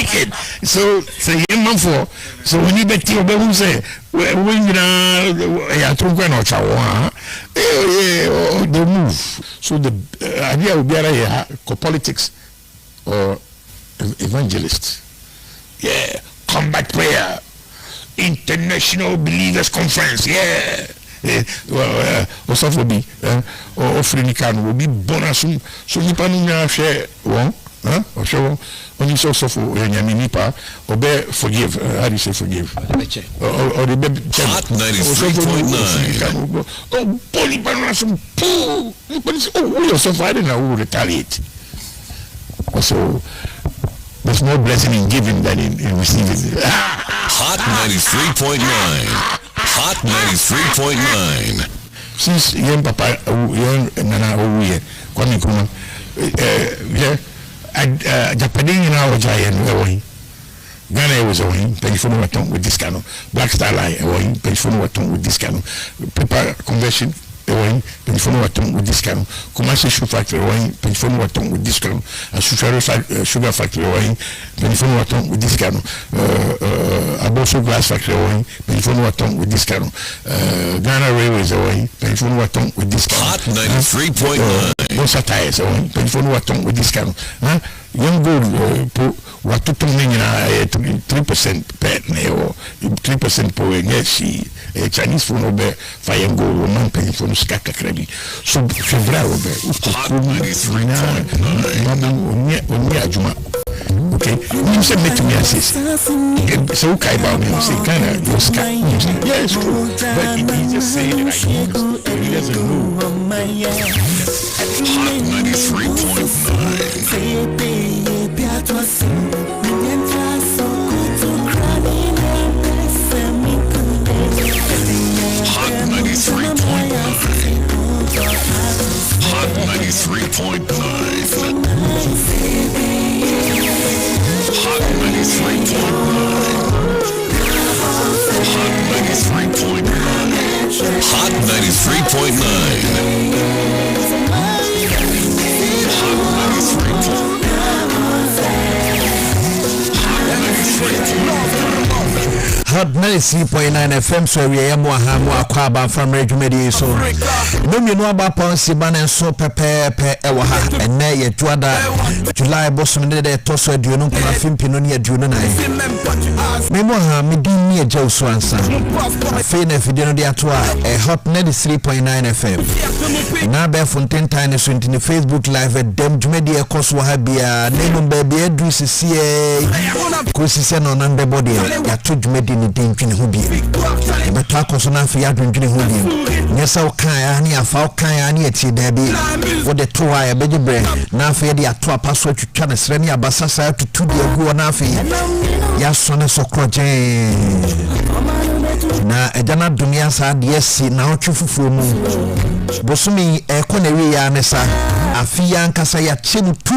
naked. So him man for. So when you bet you who say when you know they move. So the idea will be politics or evangelist. Yeah, combat prayer, international believers conference. Yeah. Also will be offering can will be bonus so you can share one or show only so for Yaminipa or forgive. How do you say forgive? Or the baby Hot 93.9. Oh, polypanasum poo. Oh, yourself I don't know who retaliate. Also there's more blessing in giving than in receiving. Hot 93.9. Hot 93.9. Since young papa, young nana, Kwame Kuma, Japanese in our giant away. Ghana was away, pay for no tongue with this canoe. Black Star Line away, pay for no tongue with this canoe. Paper conversion away, pay for no tongue with this canoe. Commercial shoe factory away, pay for no tongue with this canoe. A sugar factory away, pay for no tongue with this canoe. A Bosso glass factory away, pay for no tongue with this canoe. Ghana Railways away, pay for no tongue with this canoe. Hot 93.9. Bossa tires away, pay for no tongue with this canoe. Young gold, what to 3% per or 3% per yes, Chinese phone over fire gold, man paying for the skaka credit. So, February, okay, you said me to me, I say, so Kaiba, me say, kind of, your sky, yeah, it's true, but he just saying it, he doesn't know. Hot 93.9. Hot 93.9. Hot 93.9. Hot 93.9. Hot 93.9 FM so we am akwa from Regumedi so no me no aba ponsi ban so pepepe e wa ha ene ye tuada July bosom de toso aduonu kwa fimpino ne aduonu nan me mo ha me din ne Agya Wusu ansa fe na fide no de ato a Hot 93.9 FM na be fonten time so intini Facebook live dem Jumedi e koso ha bia ne mo ba bia du sisie ko sisie no nan de body ya to Jumedi ni dintwini ho bia e beto akoso na afi ya dintwini ho bia nyesa o kan ya ni afa o kan ya ni eti da bi wo de to ha ya beje bre na afi de ato apaso atwitwa na sre ni abasasa atutu de agu na afi ya sone sokroje na ejana dunia sa de si na otwefufuo mu bosumi ekona wi ya nesa afi ya nkasa ya chenu tu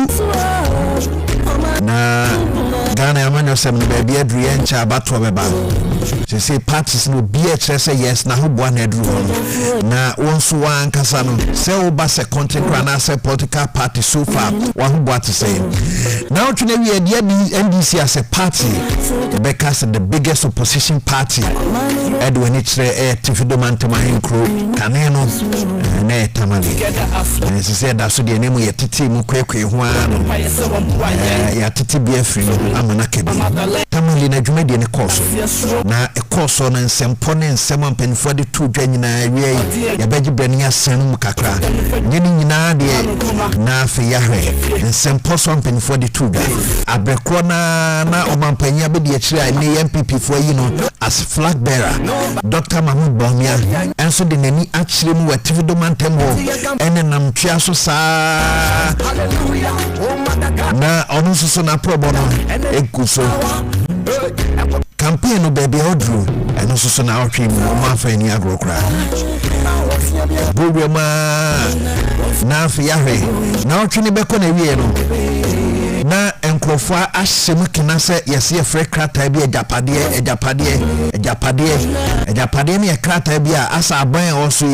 na Ghana amano sem no baby adru ya ncha abato beba say parties no be say yes na ho boa na adru na wonso wa ankasa no say oba se content na say political party so far wa ho boa to say now to na we the NDC as a party because the biggest opposition party Dwene tifido mantema hinkro kaneno na tamale say that so the name yetiti mu kwekwe ho ano ya titi bia free amana kebi tamale na dwumadi ne course na e course na nsempo ne nsem ampanfo de to dwa nyina wie ya beji brani asan mu kakra nyini nyina de na afi ya hwe nsempo so ampanfo de to dwa abrekro na omampanya be de akira ne MPP fo yi no as flag bearer Dr. Mahmoud Bomia enso de nani akire mu wativido mantem ho ene nam twa so saa na onu so na probo no ekuso campaign no baby odru eno so na otwe mu ma fa ni agrokra bobe ma na afi ya hwe na otwe ni beko na wie no na enkrofo ahyem kena se yesi efre krata bi ejapade ne krata bi a asa aban oso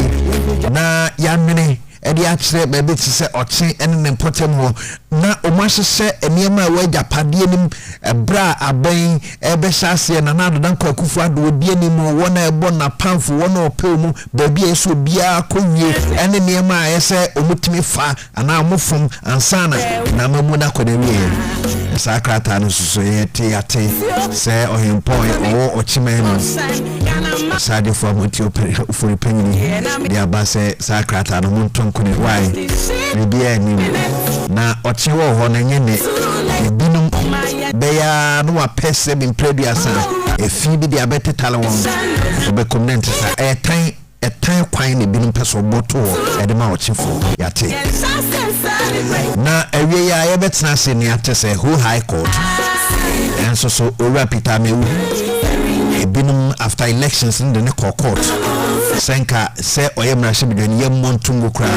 na ya nwene edi akire bebe ti se oche ene ne potem ho na omahye eniema we japade nim bra aban ebehase na na dodan kwakufu ado obi anim wona ebo na pamfo wona opel mu ba bia eso bia kowie ene niema ayese omutimi fa ana amofom ansana na mamu na kodewie sakrata no suso yete ate se ohempo o ochimenu sade for moti for penny dia ba se sakrata no montonko ne wai bibia ni na ochiwo ho na nyene ebinum beya no apese bin preduasa efi bi dia betetale won be comment sa etan kwan ne binum peso boto ede ma ochifo yate na ewie ya ye betena se ne ate se who high court enso so ora Peter mewu ebinum after elections in the court senka se oyemra shebidwani yemmontungu kra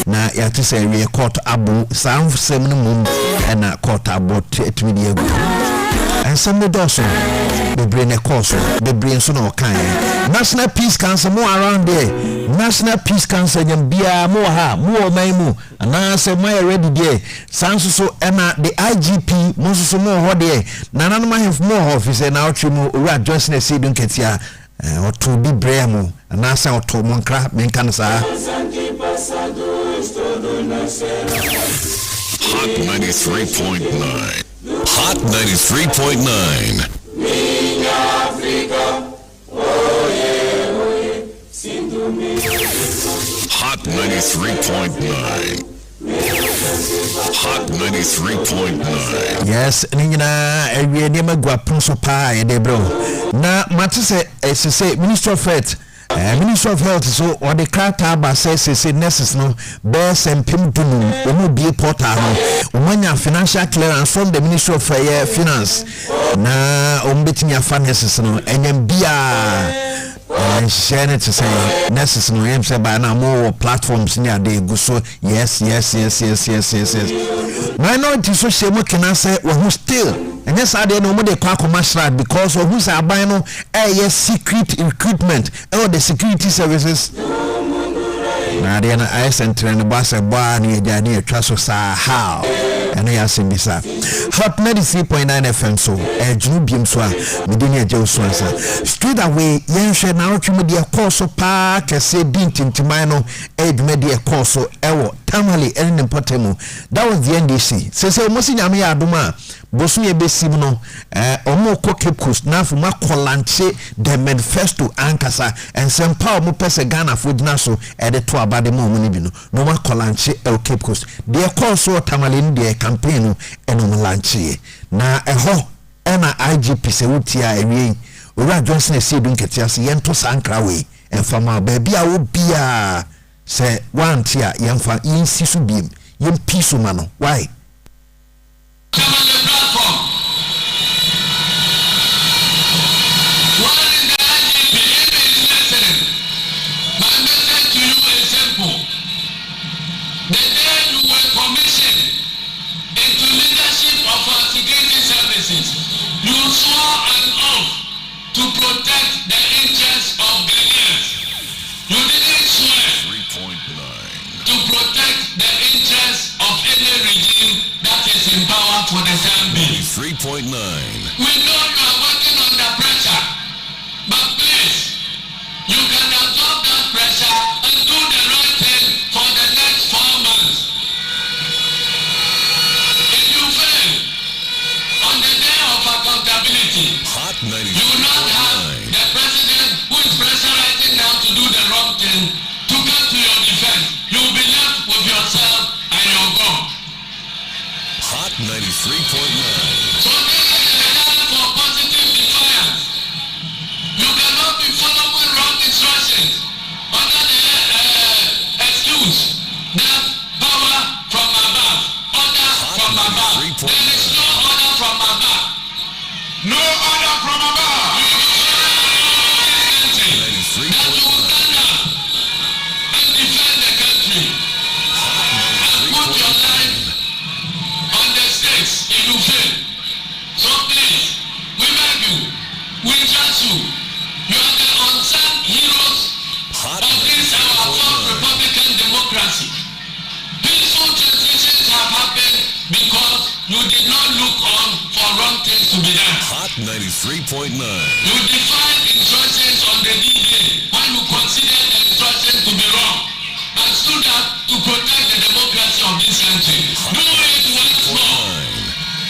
na yate se ewie court abu sam no mum na court abot etimi egu ensem de doso bebre ne course bebre nso na okan National Peace Council mo around there National Peace Council nyambia mo ha mo maimu ana se mo ready there sanso so na the IGP mo so mo ho there na nanu ma have more office na otwemu owura Johnson Esidun ketia oto bi bremo ana se oto mo nkra menka no saa Hot 93.9. Hot 93.9. Hot 93.9. Hot 93.9. Yes, nina ewie ne magua punso pa e de bro na matse se Ministry of Health Ministry of Health so or the krata ba say nurses no be sempim dunu omo bie portal no omanya financial clearance from the Ministry of Finance na ombetimi afa nurses no enyam bia share it to say nurses no em say by now more platforms near dey go so yes minority so shemo can say who still and yes I dey no mo dey kwa commercial because of who's aban no yes secret recruitment all the security services na dey na I center no boss boy na ya dey twa so sa how and ya simbisa Hot 93.9 FM so ejunu biem so a medini Agya Wusu ansa straight away yenhwe na otwemu de course pa kese dintintiman no edwuma de course ewo tamale ene mpotemu that was the NDC se mo si nyame ya adoma bosu ye besim no omo ko Cape Coast na fu makolanche the manifesto ankasa ensempa omo pese Ghana fo dina so ede to abade mo ni bi no no makolanche Cape Coast de course o tamale ni de campaign no eno lanche na eho ena IGP se wutia ewie owura Johnson Esidun ketia se yento sankra we enfama ba bia wo bia se wantia yemfa yinsisu biem yempiso ma no why You swore an oath to protect the interests of Ghanaians. You didn't swear 3.9. to protect the interests of any regime that is in power for the time being. 3.9. We know you are working under pressure, but please, you can absorb that pressure and do the right thing for the next 4 months. If you fail, on the day of accountability, Hot you will not have 93.9. the president who is pressurizing now to do the wrong thing to come to your defense. You will be left with yourself and your God. Hot 93.9. So this is the time for positive defiance. You cannot be following wrong instructions under the excuse that power from above, order from above. There is no order from above. No order from above. You will show this country that you will stand up and defend the country and put your life on the stakes if you fail. to be done. Hot 93.9. You defied instructions on the D-Day when you considered the instructions to be wrong and stood up to protect the democracy of this country. Do it once more.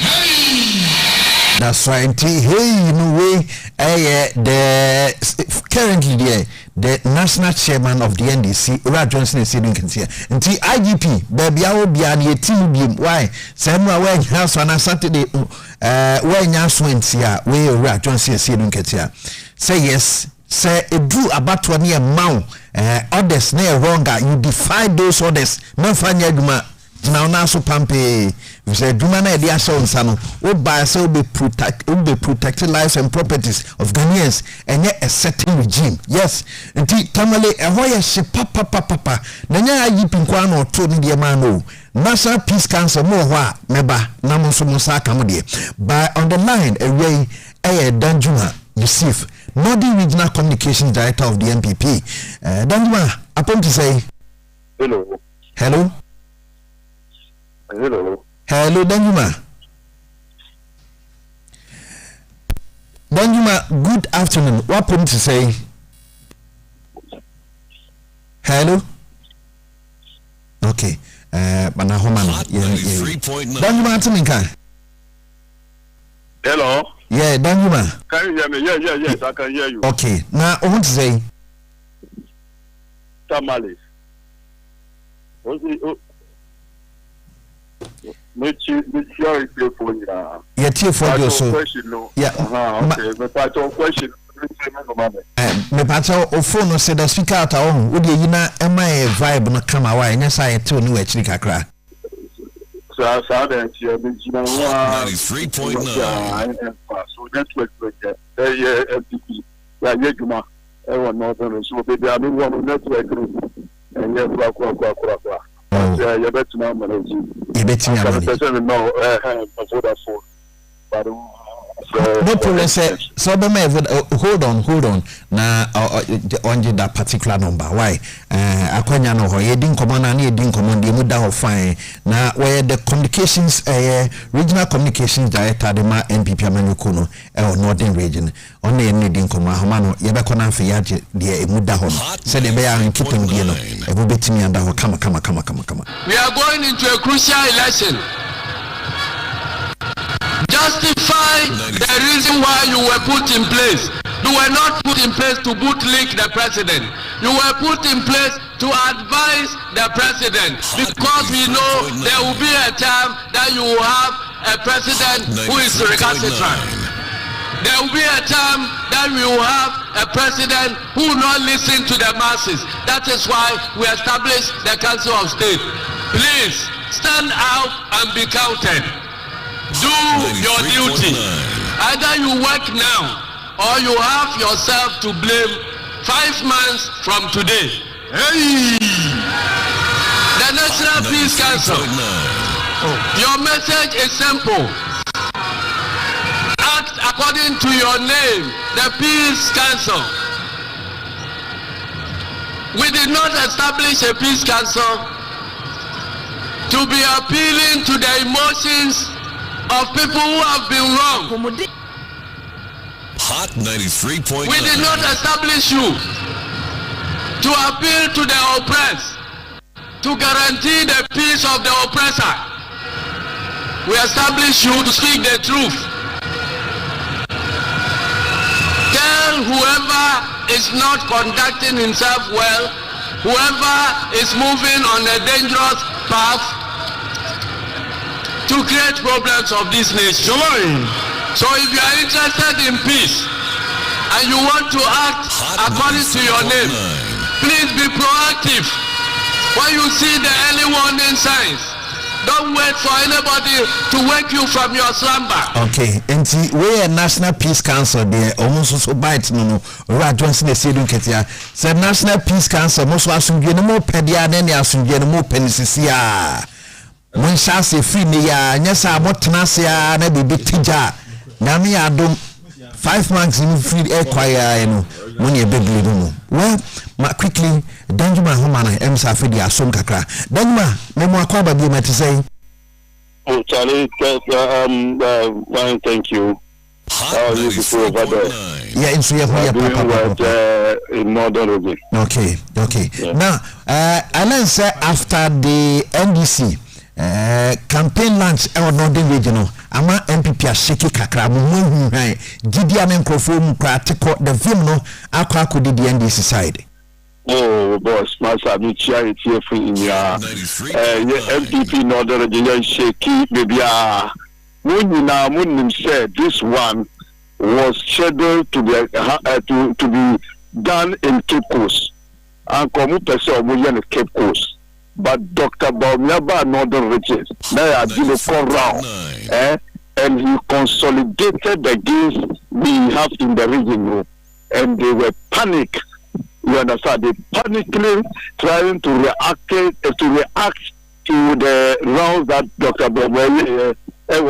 Hey! That's right. Hey, in a way, currently the national chairman of the NDC, Raj Johnson, is sitting here. And the IGP, baby, I will be on your team. Why? Somewhere when house on a Saturday, when you went here, where Raj Johnson is sitting here. Say yes, say it drew about 20 amount. Others near wronger, you defy those orders. No fanya duma. Now so pampe. We said duma na dia show nsano. O by so be protected lives and properties of Ghanaians and yet a certain regime. Yes. Nti tamale ehoya she papa. Nanya ayi pinkwa no to ni dia man no. National Peace Council mo hwa meba na mo so mo sa kamode. By on the line away Danjuma Yusuf, Northern Regional Communications Director of the NPP. Danjuma, upon to say hello. Hello. Hello. Hello, Danjuma. Danjuma, good afternoon. What point to say? Hello. Okay. Banahoman. Danjuma, Antoninka. Hello. Yeah, Danjuma. Can you hear me? Yes, I can hear you. Okay. Now, I want to say. Tamales. Yeah, so yeah. Okay, but I don't question. Me pato o phone say the speaker out on wo de yina e my vibe no come away nya say to no actually kakra so that you be 93.9 so network FTP ya yeduma e won northern so be there no one network and yeah kwa yeah you bet now manage you bet me no for that phone but no problem sir so be me hold on na on that particular number why akwanya no ho yedin komo na yedin komo de mu da ho fine na where the communications regional communications director de ma NPP amanyuko no northern region on na yedin komo ahoma no ye be kona fa yaje de mu da ho say de be ya nkipem die no e bo betimi anda ho kama we are going into a crucial election. Justify the reason why you were put in place. You were not put in place to bootlick the president. You were put in place to advise the president, because we know there will be a time that you will have a president who is recalcitrant. There will be a time that we will have a president who will not listen to the masses. That is why we established the Council of State. Please stand out and be counted. Do your duty. Either you work now or you have yourself to blame 5 months from today. Hey! The National Peace Council. Your message is simple. Act according to your name, the Peace Council. We did not establish a Peace Council to be appealing to the emotions of people who have been wrong. Hot 93.9. We did not establish you to appeal to the oppressed, to guarantee the peace of the oppressor. We established you to speak the truth. Tell whoever is not conducting himself well, whoever is moving on a dangerous path, to create problems of this nation. So if you are interested in peace and you want to act according to your name, please be proactive. When you see the early warning signs, don't wait for anybody to wake you from your slumber. Okay, and we are National Peace Council there almost so bite no Raj Johnson is saying ketia. Say National Peace Council most asumdwe no mo pedia na ne asumdwe no mo penisisia. When Shasi free me ya nyesa abotnasia na bibi tija na me adom 5 months in free air choir no when you baby no well quickly Danjuma Homana emsa fidi asom kakra Danjuma memo akwa ba bi mate say oh Charlie fine, thank you Hot you before over there. 93.9. Yeah, in Suya Doing work Papa. in Northern Region. Okay. Yeah. Now, Alan said after the NDC campaign launch our Northern Region, ama MPP a shake kakra mu hwan Gideon Nkrofo mu practical the film no akwa the NDC side. Oh, boss, Master, me charity in your MPP Northern Region shaky baby. Munim said this one was scheduled to be done in Cape Coast and come person in Cape Coast. But Dr. Biom Northern Region now had been a round, and he consolidated the gains we have in the region, and they were panic. You understand? They panically trying to react to the rounds that Dr. Biom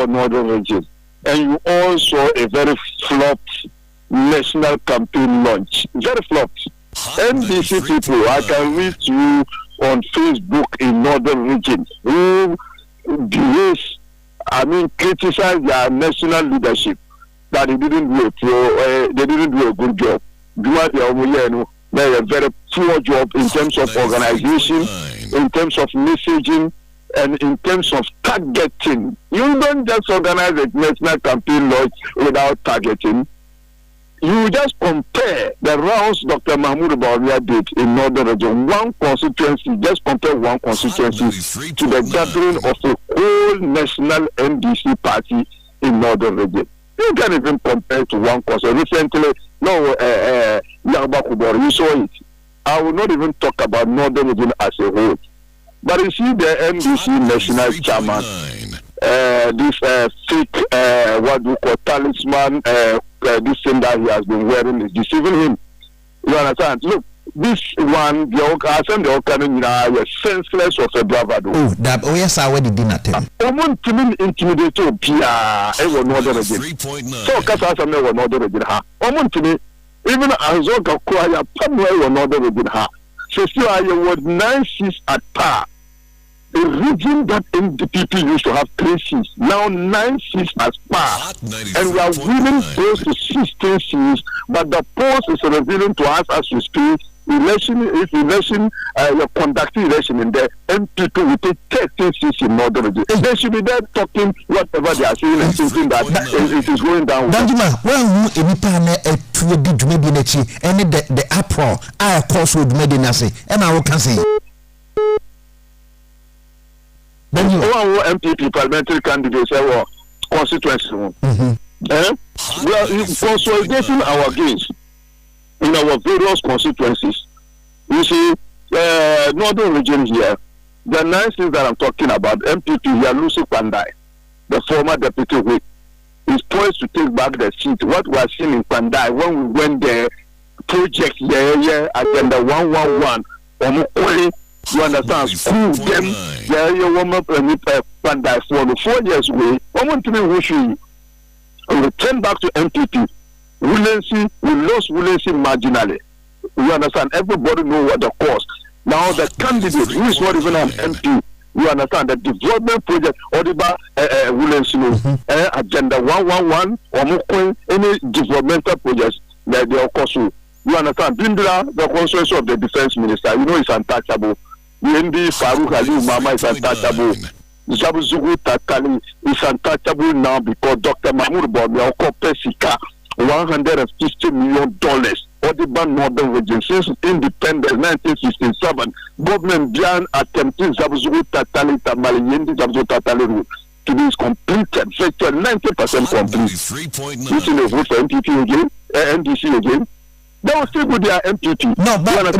Northern Region, and you all saw a very flopped national campaign launch. Very flopped. NDC people, I can read to you on Facebook in Northern Region who criticize their national leadership that they didn't do a good job. They a very poor job in terms of organization, in terms of messaging, and in terms of targeting. You don't just organize a national campaign launch without targeting. You just compare the rounds Dr. Mahmoud Bawumia did in Northern Region, one constituency, just compare one constituency to the gathering of a whole national NDC party in Northern Region. You can't even compare to one constituency. Recently, you saw it. I will not even talk about Northern Region as a whole. But you see the NDC national chairman, this fake, what do you call, talisman, this thing that he has been wearing is deceiving him. You understand? Look, this one, the senseless of a bravado. Oh, that yes, I already did not tell. Intimidate Pia, Northern Region. So, Casas and Northern Region. Even Azoka Kwaya, Pamela, Northern Region. So, still, I was 9-6 at par. A region that NDP used to have 3 seats, now 9 seats as par, and we are winning close to 16 seats. But the polls is revealing to us as we speak. You're conducting election in the MP2 will take 13 seats in Northern Region. They should be there talking whatever they are saying and thinking that it is going down. Danjuma, well, any partner to a good medinachi, and the uproar, I course would medinasi, and I will can say. Then you MPP parliamentary candidates or constituency. We are consolidating our gains in our various constituencies. You see, Northern Region here, the 9 things that I'm talking about, MPP here, Lucy Pandai, the former deputy whip, is poised to take back the seat. What we are seeing in Pandai when we went there, project agenda 111, you understand? School them, you woman Pandai for 4 years away. I want to be wishing we return back to MPP. We lost Willency marginally. You understand? Everybody know what the cost. Now the candidate who is not even an MP, you understand the development project or the Willency agenda 111 or any developmental projects that they are cost. You understand? Bindra, the constituency of the defense minister, you know it's untouchable. Yendi Farouk Ali Mama is untouchable. Zabuzugu Takali is untouchable now because Dr. Mahmoud Bawumia Pesika $150 million. Odiba Northern Region since independence 1967. Government began attempting Zabuzugu Tatali Tamale Yendi Zabuzugu Tatali to be completed. Virtually 90% complete. This is a vote for MPP again, NDC again. They will still go their MPP. No, but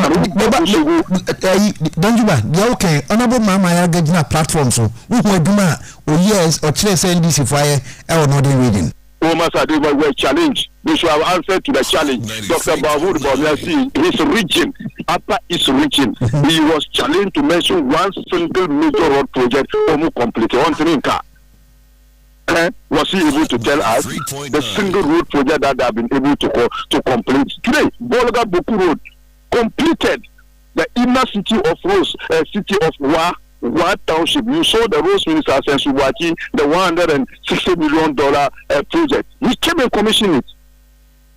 don't you mind? Yeah, okay. Honorable Mama, I get na platform so. Who do ma? Oh yes, or chase NDC fire. I will not be reading. Oh, Master, they were challenged. They should have answered to the challenge. Dr. Mahmoud Bawumia, his region, Upper East region, he was challenged to mention one single major road project almost completed. Was he able to tell us the single road project that they have been able to complete? Today, Bolga Boku Road completed. The inner city of Rose, city of Wa, What township? You saw the roads minister and Subaki, the $160 million project. He came and commissioned it.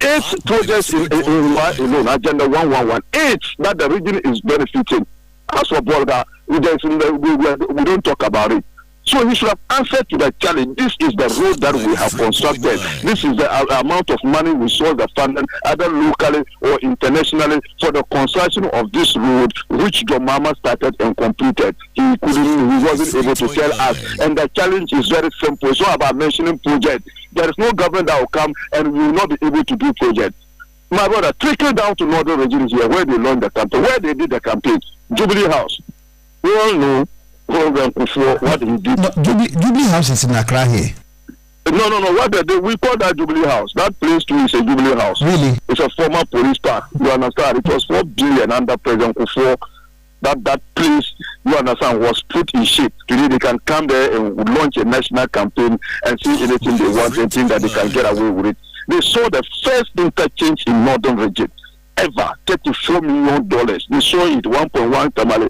8 projects in alone, Agenda 111. 8 that the region is benefiting. As for Bolga, we don't talk about it. So he should have answered to the challenge. This is the road that we have constructed. This is the amount of money we saw the funding, either locally or internationally, for the construction of this road, which Domama started and completed. He wasn't able to tell us. And the challenge is very simple. It's not about mentioning projects. There is no government that will come and we will not be able to do projects. My brother, trickle down to northern regions here, where they launched the campaign, where they did the campaign. Jubilee House. We all know what he did. No, Jubilee House is in Accra here. No. What they did, we call that Jubilee House. That place too is a Jubilee House. Really? It's a former police park. You understand? It was 4 billion under President Kufuor. That place, you understand, was put in shape. Today they can come there and launch a national campaign and see anything they want and think that they can get away with it. They saw the first interchange in northern region ever, $34 million. They saw it 1.1 Tamale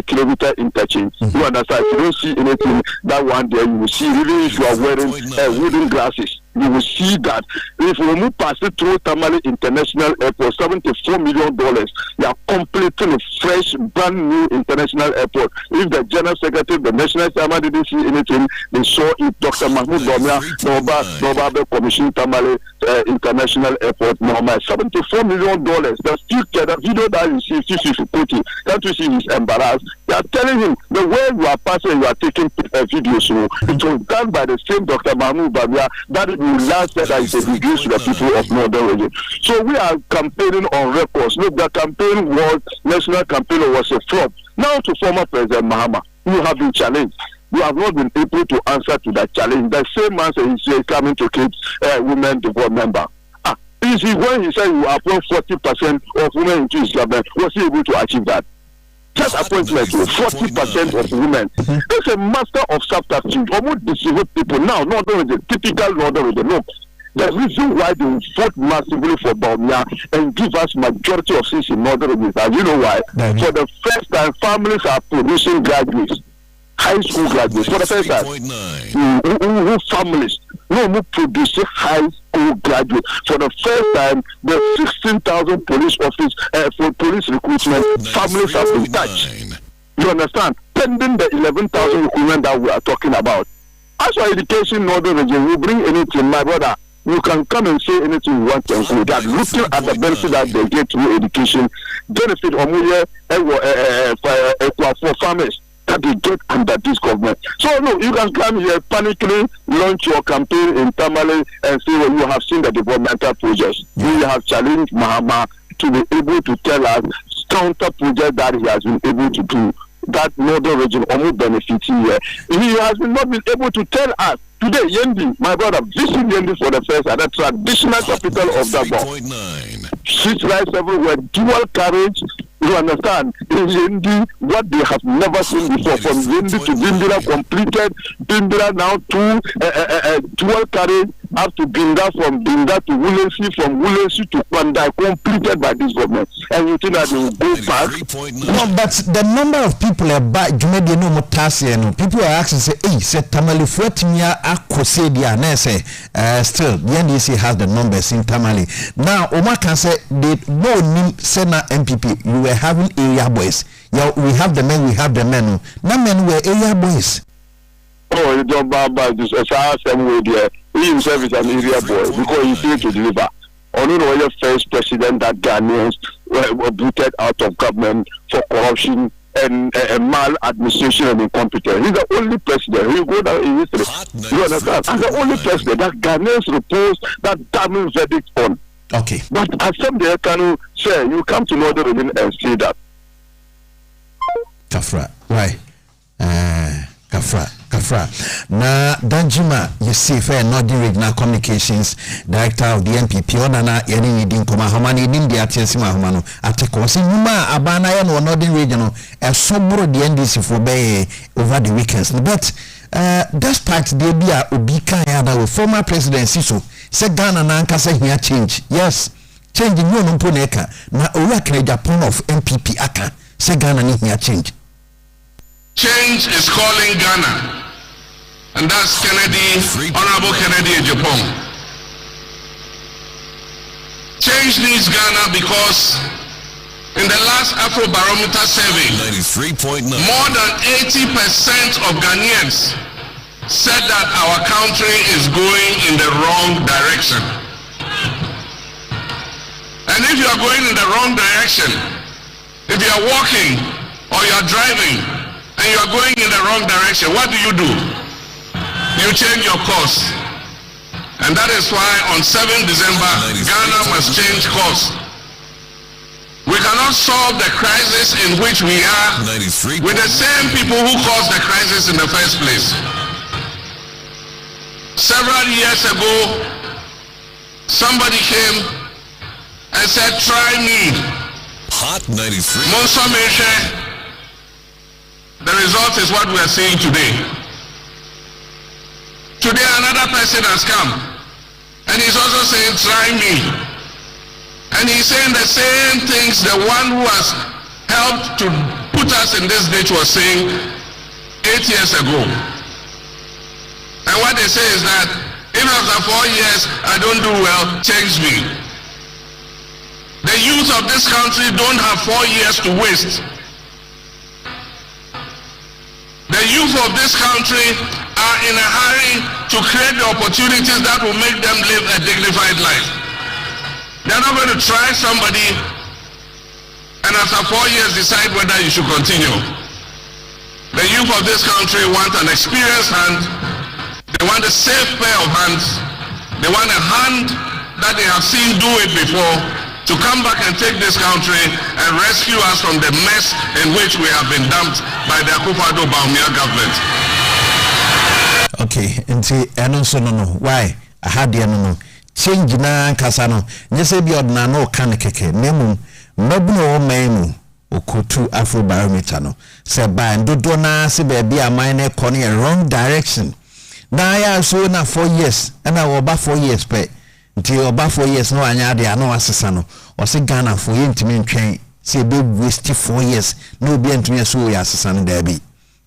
kilometer interchange. You understand? If you don't see anything that one there, you will see really if you are wearing wooden glasses. You will see that if we move past it through Tamale International Airport, $74 million, they are completing a fresh, brand new international airport. If the General Secretary, the National Chairman didn't see anything, they saw it. Dr. Mahmoud Domia, Nova Commission Tamale International Airport, normal $74 million. The video that you see, can't you see he's embarrassed? They are telling him the way you are passing, you are taking videos. So it was done by the same Dr. Mahmoud Domia that will last that is a disgrace to the people of Northern Region. So we are campaigning on records. Look, the campaign national campaign was a flop. Now to former President Mahama, you have been challenged. You have not been able to answer to that challenge. The same answer he said coming to keep women development bank. Easy when he said you appoint 40% of women into his government, was he able to achieve that? Just appointment to 40% of women. It's a master of subterfuge. Almost deceive people now. Northern Region, typical Northern Region. Look, the reason why they vote massively for Biom and give us majority of seats in Northern Region, you know why? For the first time, families are producing graduates, high school graduates. For the first time, who families who produce high school graduates. For the first time, the 16,000 police office for police recruitment, families have been touched. You understand? Pending the 11,000 recruitment that we are talking about. As for education, Northern Region, we bring anything, my brother. You can come and say anything you want and go. They are looking at the benefit that they get through education, benefit for farmers that they get under this government. So no, you can come here panically, launch your campaign in Tamale and say, well, you have seen the developmental projects. We have challenged Mahama to be able to tell us counter projects that he has been able to do. That Northern Region only benefits here. He has not been able to tell us. Today, Yendi, my brother, visit Yendi for the first at the traditional capital of Dabo. Street lights everywhere, dual carriage. You understand? In Yendi, what they have never seen before. From Yendi to Bimbira completed. Bimbira now to dual carriage up to Binda, from Binda to Wulensi, from Wulensi to Kwanda, completed by this government. And you think that they will go back? No, but the number of people are back. You made no more tasks. People are asking, say, hey, say Tamale Fuetimia Akosedia. And I say, still, the NDC has the numbers in Tamale. Now, Omar can say, they no Sena MPP, you were having area boys. Yeah, we have the men, we have the men. Now, men were area boys. Oh, you don't buy this. Same way there. He himself is an area boy because he failed to deliver. Only the first president that Ghanaians were booted out of government for corruption and maladministration and incompetence. He's the only president. He go down in history. You understand? He's the only president that Ghanaians reposed that damning verdict on. Okay. But as some there can say, you come to Northern Region and see that. Kafra, why? Kafra. Na Danjima, you see, fair Northern Regional Communications Director of the MPP, Onana, Yeni Dinkoma, Homani, India, Tiensima Homano, Atekosi, Numa, Abana, no Northern Regional, a sobro the NDC for Bay over the weekends. But despite the idea Ubika Yada, former President Siso, said Ghana Nanka say here change. Yes, changing no Numponeka, na Urakre Japan of MPP Aka, said Ghana need here change. Change is calling Ghana. And that's Honorable Kennedy Ejapong. Change needs Ghana because in the last Afrobarometer survey, 93.9. more than 80% of Ghanaians said that our country is going in the wrong direction. And if you are going in the wrong direction, if you are walking or you are driving and you are going in the wrong direction, what do? You change your course. And that is why on 7th December, Ghana must change course. We cannot solve the crisis in which we are with the same people who caused the crisis in the first place. Several years ago, somebody came and said, try me. Hot 93. Monsa Meshe. The result is what we are seeing today. Today another person has come and he's also saying, try me. And he's saying the same things the one who has helped to put us in this ditch was saying 8 years ago. And what they say is that if after 4 years I don't do well, change me. The youth of this country don't have 4 years to waste. The youth of this country are in a hurry to create the opportunities that will make them live a dignified life. They're not going to try somebody and after 4 years decide whether you should continue. The youth of this country want an experienced hand. They want a safe pair of hands. They want a hand that they have seen do it before to come back and take this country and rescue us from the mess in which we have been dumped by the Akufo-Addo Bawumia government. Okay, nti eno so no why I had the no change na kasa no nyese bi odna no kan keke nemu mabuno o manu okotu Afrobarometer no se ba ndodo na se ba bia man na ekọ ne wrong direction na ya so na 4 years na wo ba 4 years pe nti oba 4 years no anya de ano asesa no o se Ghana for yentimi ntwen se be waste 4 years no bi ntumi so ya asesa no da bi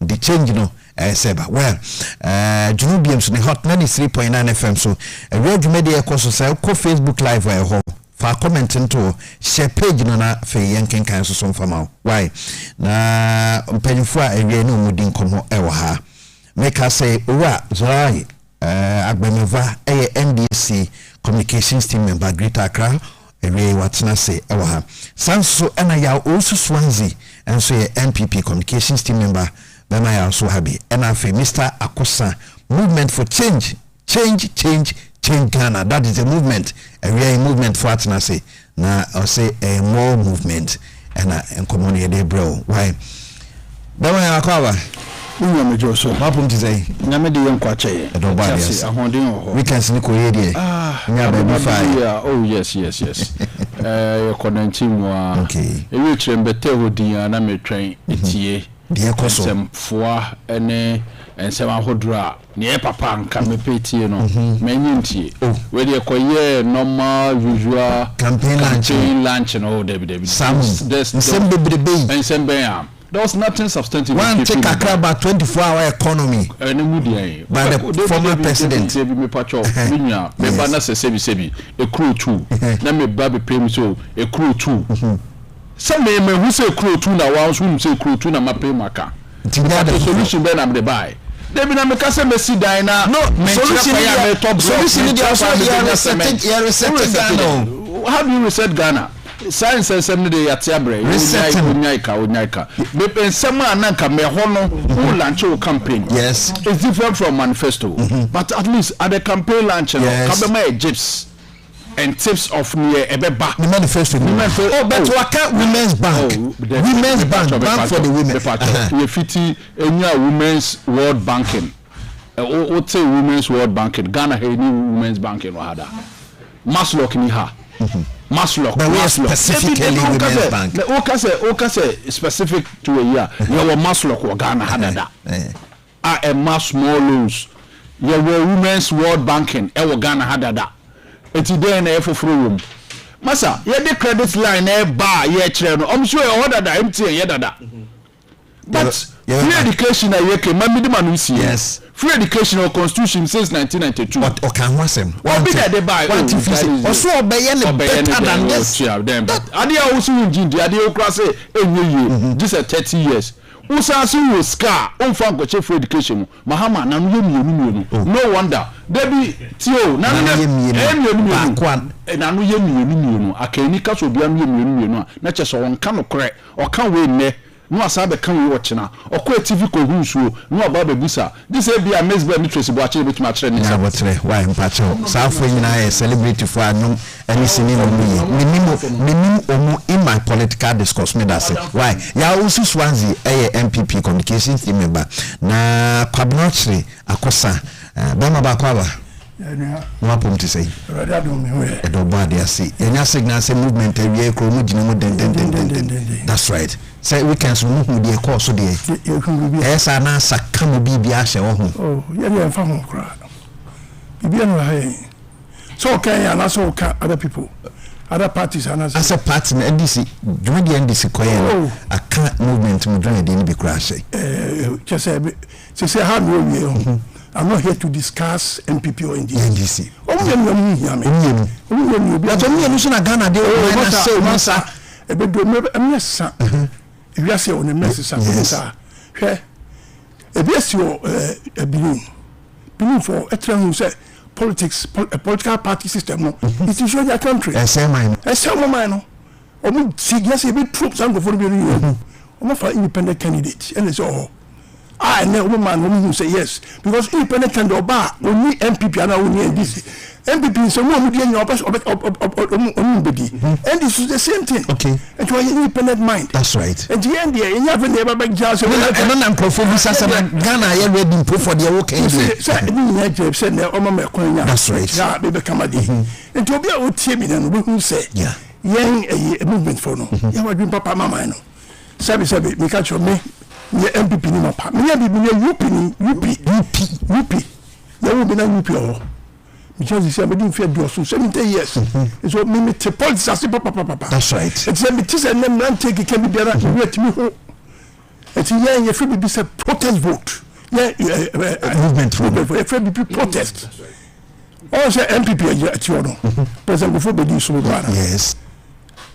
the change no seba well Biom so the hot 93.9 FM so radio media koso say ko Facebook live where ho fa comment into share page no na fe yanken kan so mfama why na mpanifo a ewie no mudi nkomo e wo ha make us say ora zoi agbemeva NDC communications team member Greater Accra ewie watna say e wo ha sanso ena ya osu Swansea and so NPP communications team member Bema ya so happy and afi Mr. Akosa movement for change Ghana. That is a movement, a real movement for atna say na or say a more movement and common day bro why Bema ya akawa Unya mejo so mapum ti say nyame de yenkwache ahoden ho weekends ni ko ye de nya baby fire oh yes your konanti mo okay ewe trembete hodin na metwen etie de ekoso semfoa ene ensem ahodura ne papa nka mepetie no manyintie we de koye normal usual campaign lunch no debi some there was nothing substantive. One take about 24-hour economy. By the former president. Me pacho, me bana sebi a crew too. Na me baby pay me so a crew too. Some me who say crew too na one who say crew too na ma pay maka. The solution then I'm the buy. They be na me kase me si die na. No solution how do you reset Ghana? Science and some day at Yabre, Unyaika. But some ananka me hono who launch your campaign. Yes, it's different from manifesto. But at least at the campaign launch, come my jips and tips of near Ebeba. The manifesto. Oh, but what can't women's bank? Women's bank for the women. We fiti enya women's world banking. What say women's world banking? Ghana hay new women's banking wahada. Maslock ni ha. Maslock specifically women's bank. Okay, specific to a year. You were Maslock or Ghana hadada. A mass small loans. You were women's world banking. Ewo Ghana hadada. It's there in for room. Masa, you the credit line bar ye channel. I'm sure order that empty yedada. But free education na yeke mamidi manusi yes free education or constitution since 1992 o kan wasem what be that they buy what if you say oso obeye ne better than this ade a wosu njindi ade okra say enye just 30 years usansi wo ska onfa nkoche free education mahama na no yemienu no wonder debi tio na no yemienu na no yemienu akani kaso bia no yemienu na cheso wonka no kore oka we ne no asabe kan we wochena okọ TV ko hunsuo no aba babusa this e bia mesbe ni trace bo ache betuma kire ni sa botre why mpacho sa afọ nyina e celebrate for anum any sini no minimum omu in my political discourse me that say why ya usu Swansea MPP communications team member na kwabnochre akosa bema ba kwaba no apom to say rather do me we e do bad ya see enya signal say movement e wie ko mu gina mu den that's right say weekends mu hu de course de esa na saka mu bibia hye wo hu oh ye dey fa ho kra bibia no ha so okay ya na so ka other people other parties and as a party na NDC dwuma de NDC koye aka movement mu dwuma de ni bi kra hye just say how no we I'm not here to discuss MPP or NDC. Politics, political party system, no. It's to show your country. Troops and go for the independent candidates, and it's all. I know woman who say yes because independent candidate bar only MPP and only NDC. MPP so one with your and this is the same thing. Okay. And you are independent mind. That's right. And the end you have never back jazz. And then perform Ghana you ready to for the work. That's right. Yeah, baby come at and to be a would tell me then who say yeah young a movement for no. You have been papa mama no. Sabi me catch me. The MPP ni mapa. Me ya bi UP. There will be no UP or because it's been for do so 70 years. So me te politics as papa. That's right. It's me tis and them take can be there wait me ho. It's yeah you feel be say protest vote. Yeah movement for protest. All say MPP at you no. President before be do so bana. Yes.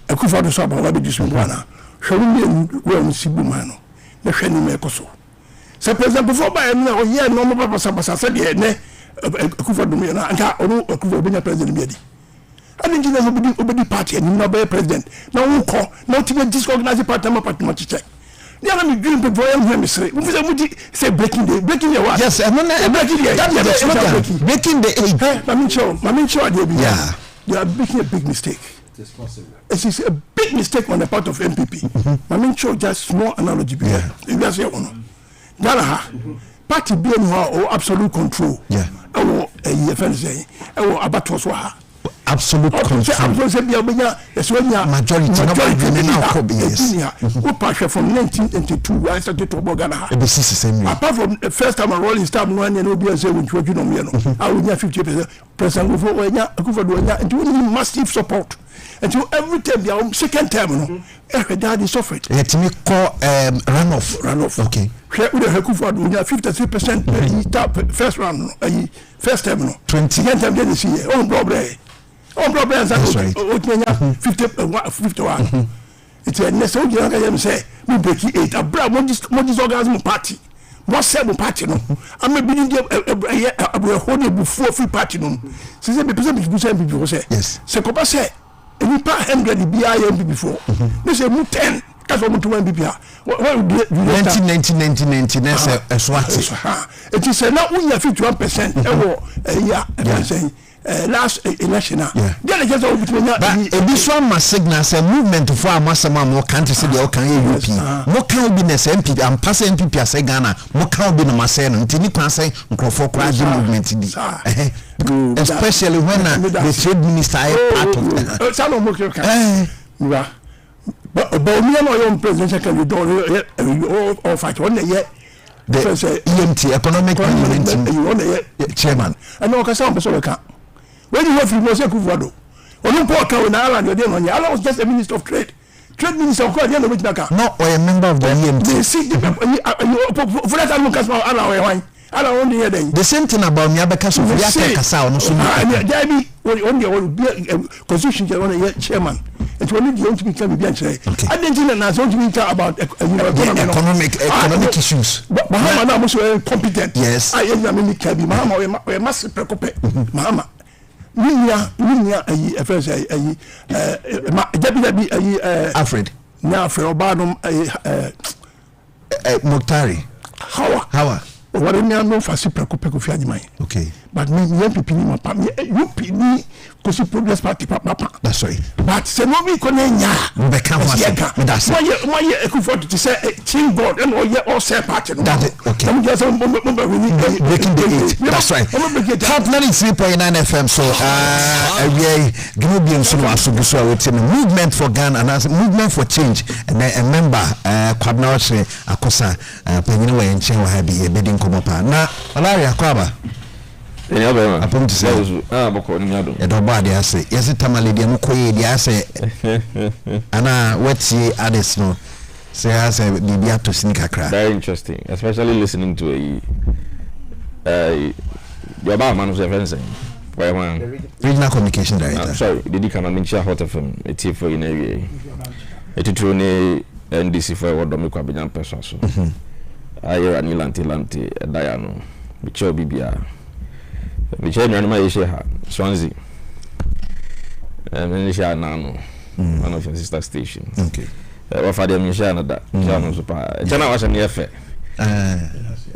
Akufa do so bana be do so bana. Shall we sibu mano. The Shani Mekoso. So, President, before by no year, no more papa said, ne, Kufa Dumina, and I know a Kufa President Medi. I didn't know nobody party and no be president. No one call, not even disorganized part time apart much check. The other dream before him say, say breaking the what? Yes, I'm breaking the Mamin Chow, yeah, you are making a big mistake. It is a big mistake on the part of MPP. I mean, show just small analogy. Yeah. That's your one. Party being or absolute control. Yeah. Or a say, or abattoir. Absolute control. Majority. Who passed from 1982? I started to Ghana. Apart from the first time I rolling star, no one will be a 7 you know. I will get 50%. President before and you need massive support. And to every time the second time, no, every daddy suffered. Let me call runoff. Okay. Share with the Hekufa, we have 53% first round, first time, no. 20. Second time, then see own problem. Own problems. That's right. 51. It's a necessary say, we break 8. A brand, one disorganism party. What 7 party, no. I'm a building a holding before free party, no. Since the person people say, yes. Secopa say, and we pay 100 BIM before. They say, 10. That's what we do. 1990, that's a swat. It is now only 51%. Yeah. Last election now. Then just over between this one must signal a movement for a massama more country say the can UP. What can be the MP and pass MPP as a Ghana, what can be the Masen until you can say for crazy movement especially when the trade minister is part of it. But me and my own presidential candidate all fight one day. The EMT economic management chairman. I know because when you have to go to Kuvado, or no poor cow in Ireland, you're on Ireland was just a minister of trade. trade minister ko dey no be naka no or a member of the EMT they see for that I'm kasma ana we wan ana only here then the same thing about me abeka so ya take kasa on so there be on the constitution je on the chairman it will need you to be can be answer I didn't know so to be about economic issues Mahama na so competent yes I mean can be Mahama we must preoccupy Mahama Minya ayi first ayi Dabi Alfred na Alfred Obadom Muktari Hawa what me no fa si preoccupy ko fi adimai okay but me MPP ni mapa me UP ni ko si progress party papa that's right but se no be ko nya be can was that's why Ekufo to say team board and all say party no that okay I'm just breaking the eight that's right Top 93.9 FM so we Biom so asubuso wetin movement for Ghana and movement for change and then a member Kwabna Ochre Akosa panyini wa enche wa ha bi ebedi nkomopa na Olaria Kwaba enya be ma apom tse boko ni ado e do ba de ase yesi tamale de mukoye de ase ana wati ades no say ase bibia to sneaker crack very interesting especially listening to your ba man say fence why man regional communication director sorry did you come and share hot FM eti for in area etitro ne NDC for what do me kwa benyan person so ayo ani lanti daya no bicho bibia bicho nwana ma yeshe ha Swansea and share now one of your sister stations okay what for them share na da no so pa chana wa shane efe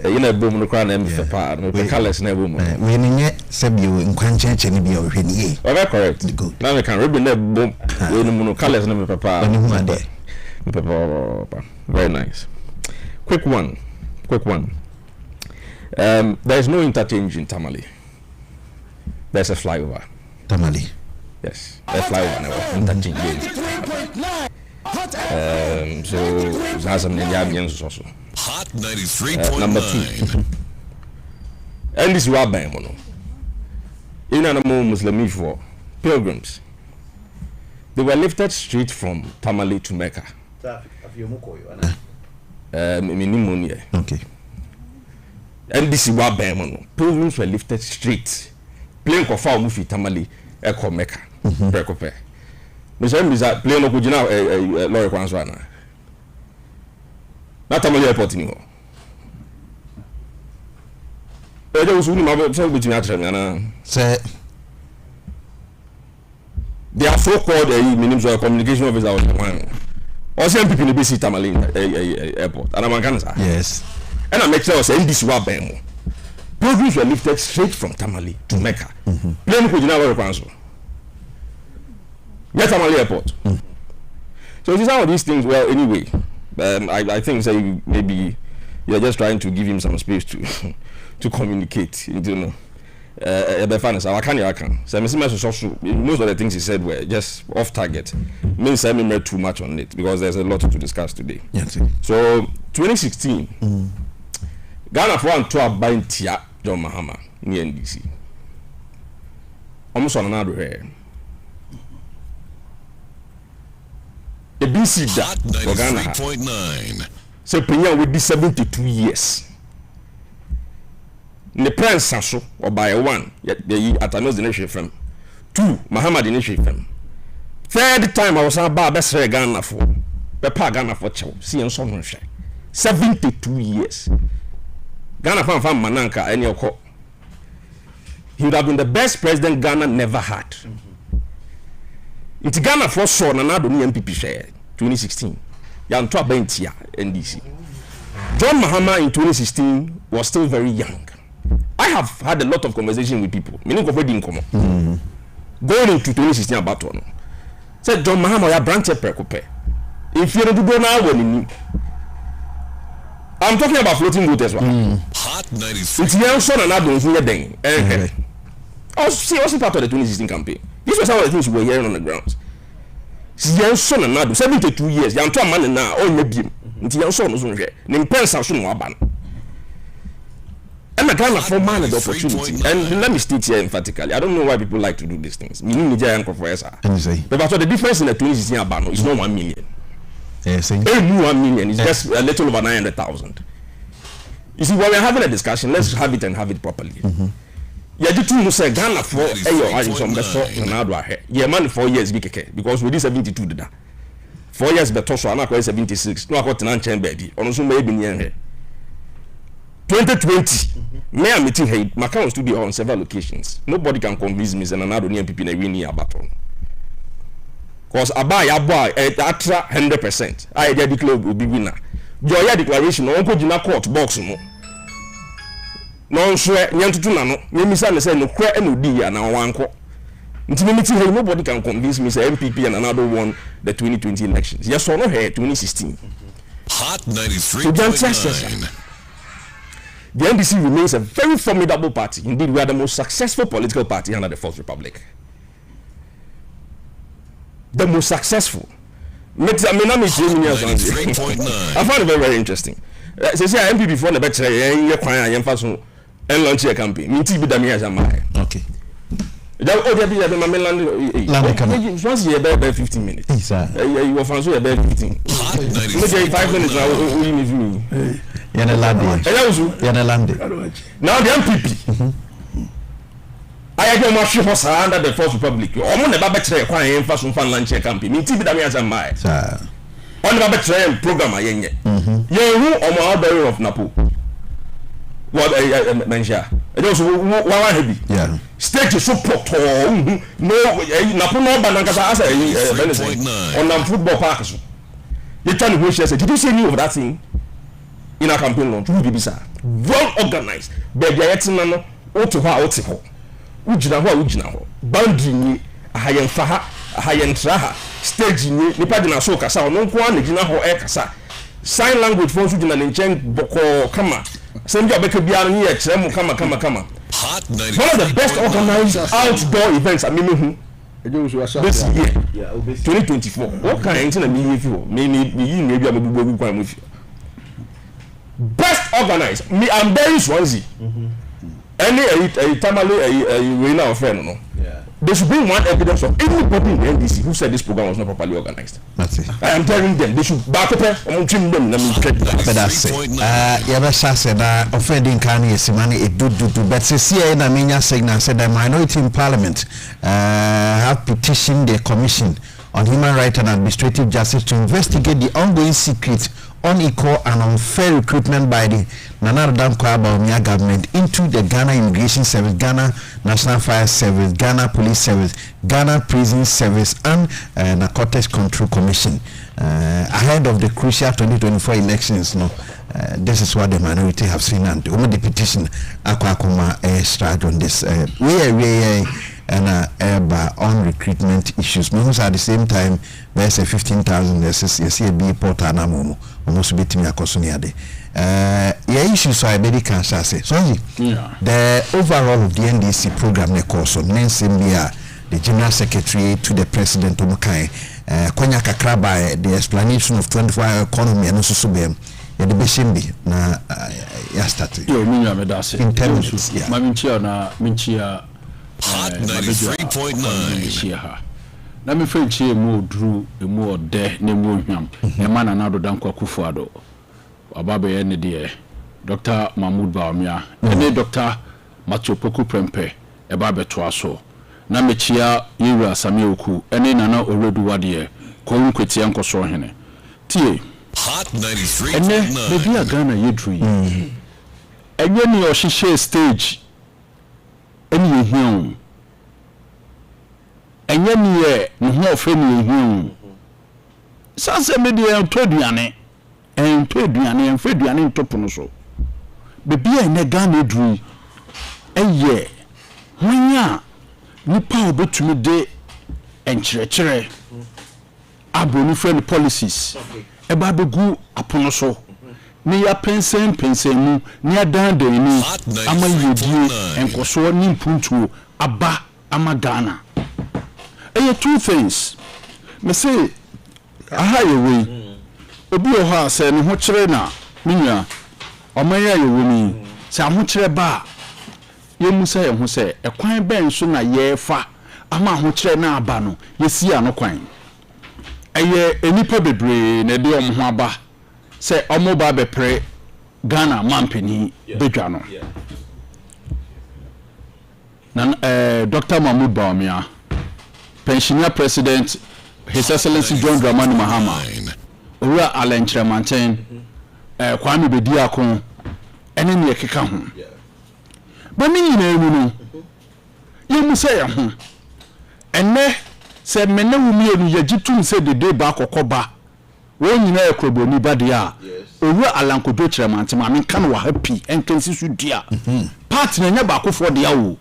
you know boom no kra na em fe pa no pe colors na boom we ni sebio nkwancheche ni bia ohwe ni e okay correct now we can read na boom we no colors na me papa very nice quick one there is no interchange in Tamale. There's a flyover. Tamale. Yes, a flyover now. Interchange. So that's some Nigerians also. Hot 93.9. Number 2. And this is what Biom. In an Muslim for pilgrims. They were lifted straight from Tamale to Mecca. Okay. And this is what Biom. Pilgrims were lifted straight. Plane ko fa mufi Tamale eko Mecca. Prekope. Mr. Mbiza plane no kujina lorry kwanso ana. Na Tamale airport ni ho. Agya Wusu ni ma so betimi atrem ana. Say they are so called Ministry of Communication Officer or one. Or some people in BC Tamale airport. And I'm Canada. yes. And I make sure say this wa Biom. Pilgrims were lifted straight from Tamale to Mecca. Plane ko jina lorry kwanso. Get Tamale airport. So these are all these things. Well, anyway, I think say maybe you're just trying to give him some space to communicate. You know, I can. So most of the things he said were just off target. Means I read too much on it because there's a lot to discuss today. Yes. So 2016, Ghana for one to buy Tia John Mahama near NDC. Almost on another here. The BC Hot for Ghana 93.9. so Penya will be 72 years. The prince Sanso or by one Atanos the nation from 2 Mahama the nation from 3rd time I was about best Ghana for Ghana for chow see and so 72 years. Ghana from Mananka and your call. He would have been the best president Ghana never had. It's Ghana for sure Nanado ni MPP share 2016. Yan to Bentia NDC. John Mahama in 2016 was still very young. I have had a lot of conversation with people. Meaning of wedding come. Going into 2016 about one. Said John Mahama ya branch prekope. If you don't go now when I'm talking about floating boat as well. Hot 93. It's young son and I don't hear thing. I was part of the 2016 campaign. This was some of the things we were hearing on the ground. Young son and I do 72 years. Young to man now all maybe. It's young son no here. Nim pens are soon waban. And I kind of for man the opportunity. And let me state here emphatically. I don't know why people like to do these things. Meaning media and professor. But the difference in the 2016 abano is not 1 million. Yes, 1 million is just a little over 900,000. You see, when we're having a discussion, let's have it and have it properly. Yeah, you two must say Ghana for yeah, man 4 years because we did 72 did that. 4 years better so I'm 76. No, I got an baby. On some maybe near 2020. Me am meeting here. My account studio on several locations. Nobody can convince me that another near people na win here battle. Cause I buy atra 100%. I declare will be winner. Joya declaration on go jina court box no. No swear nyantutu na no. Me misa me say no kra no di ya na wanko. Nti me meeting here nobody can convince me say MPP and another won the 2020 elections. Yes or no here 2016. Hot 93.9. The NDC remains a very formidable party. Indeed, we are the most successful political party under the Fourth Republic. The most successful. I find it very, very interesting. Say MP before the better and launch a campaign. Okay. Once you about 15 minutes. You were fancy about 15. 5 minutes now. Now the MPP. I had a machine for under the Fourth Republic. On the Babette Quine for some fun lunch campaign. Me TV as a my on the Babette program. I ain't you on my barrier of Napo. What I mention. It also heavy. Yeah. Stage is so put no Napo no Banacasa on the football park. You tell me, she said, did you see any of that thing? In a campaign launch, well organized. Baby, I had no Otiho. Ujina, boundary, a high and faha, a high and traha, staging, Nipadina so Casa, no one, Nigina ho Ekasa. Sign language for Sujina and Chen Boko Kama. Send your Becker Bian here, Tremo Kama. One of the best organized outdoor events at Mimihu. This year, 2024. What kind of maybe I'm going with you. Best organized. Me, I'm very Swansea. Any a Tamale winner of friend, no. There should be one evidence of anybody in the NDC who said this program was not properly organized. That's it. I am telling them they should back up and trim them. Let me get that. But that's it. Yabasha said that offending Kanye is money it do. But CCA and Amina Segna said the minority in Parliament have petitioned the Commission on Human Rights and Administrative Justice to investigate the ongoing secret, unequal and unfair recruitment by the Nana Baumia government into the Ghana Immigration Service, Ghana National Fire Service, Ghana Police Service, Ghana Prison Service, and Narcotics Control Commission. Ahead of the crucial 2024 elections, this is what the minority have seen, and the petition Akwakuma stride on this. We and on recruitment issues. Because at the same time, there's a 15,000. There's a B portal na almost bit me a cosuniade. Issues are very cancer. So the overall of the NDC program, the course on the General Secretary to the President Omukai, Konya Kakraba, the explanation of 24-hour economy and also Subem. The Beshimbi na started. In 10 minutes. Minchia. Hot 93.9. Na me friend chie mo dru mo de ne mo hwam e ma na do dan kwakufu ado ababa ye ne de Dr. Mahmoud Baumia ne Dr. Matthew Poku Prempe e ba beto aso na me chia Yura Samioku ene nana Orodu Wade ko nkweti enkoso hene tie Hot 93.9 ene be bia Ghana yedru yi enye ni ohihye stage eni ehun enye niye no ho ofe ni ehun sanse me de entoduane entoduane ntopono so bebia ene Ghana edru eye hwanya nipa obetumi de enkyerɛkyerɛ aboni friend policies eba begu apono so ni ya pensen mu ni adanda ni ama yedie enkoso ni mpuntuo aba ama Ghana two things me say aha yewe obi o ha say ne ho kyere na minua omanya yewe ni say ho kyere ba ye musa ye ho say ekwan ben so na ye fa ama ho kyere na aba no ye si ano kwan eye enipa bebre na de ho aba se omo ba bepre Ghana mampeni bedwa no na Dr. Mahmoud Bawumia pensioner president His Excellency John Dramani Mahama owura Allen Chremanten Kwame Bediako ene ne keka ho ba ni nyina emu no yemu se ya ho ene se mene wumi enu yagitum se de ba kokoba wo nyina ekroboni bade a owura Alankojo Chremanten ma men kan wa happy enkensi su dia part na nya ba kofo de awo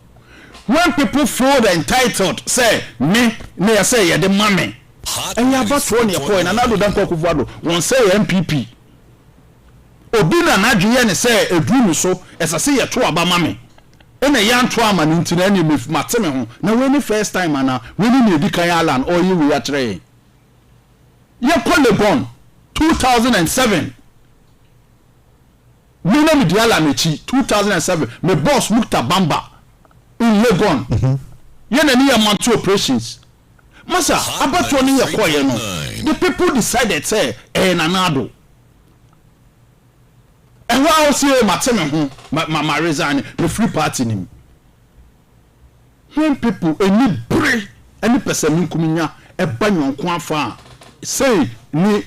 when people feel entitled say me na say ye de mame and ya ba so ne ko na do dan kokofo ado won say MPP obi na nadwe ne say eduru so esase ye to aba mame ena ya nto ama ne ntina ne mateme ho na we ni first time ana we ni edi kan alan or you we atre ye Polygon 2007 me na me diala mechi 2007 me boss Mukta Bamba in Legon ye na ni ya manto operations masa abato ni ye koye no the people decided say nanado and wa o say mateme ho ma resign the free party nim when people any bre any person nkuminya e ba nyonko afa say ni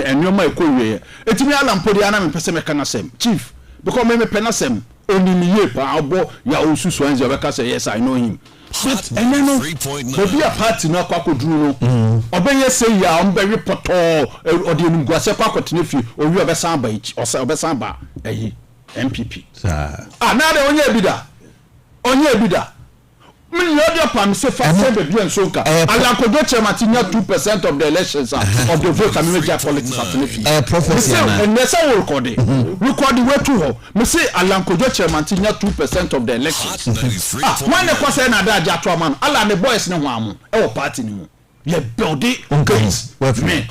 enyoma ekowie etimi alampodi ana me pese me kana sem chief because me penasem oni miye pa abo ya osusu anze obeka say yes I know him but eneno obi a party na kwakoduru no obeye say ya ombe poto odi enugwase kwakotene fi owi obesan ba ichi obesan ba MPP na de onye ebida me your pam say fa say be bien so ka Alankojo Chremanten 2% of the elections of the vote and major politics at prophecy and they say record we to ho me say Alankojo Chremanten 2% of the elections when the question na da to man ala the boys ne ho am e party ni mu ye build base me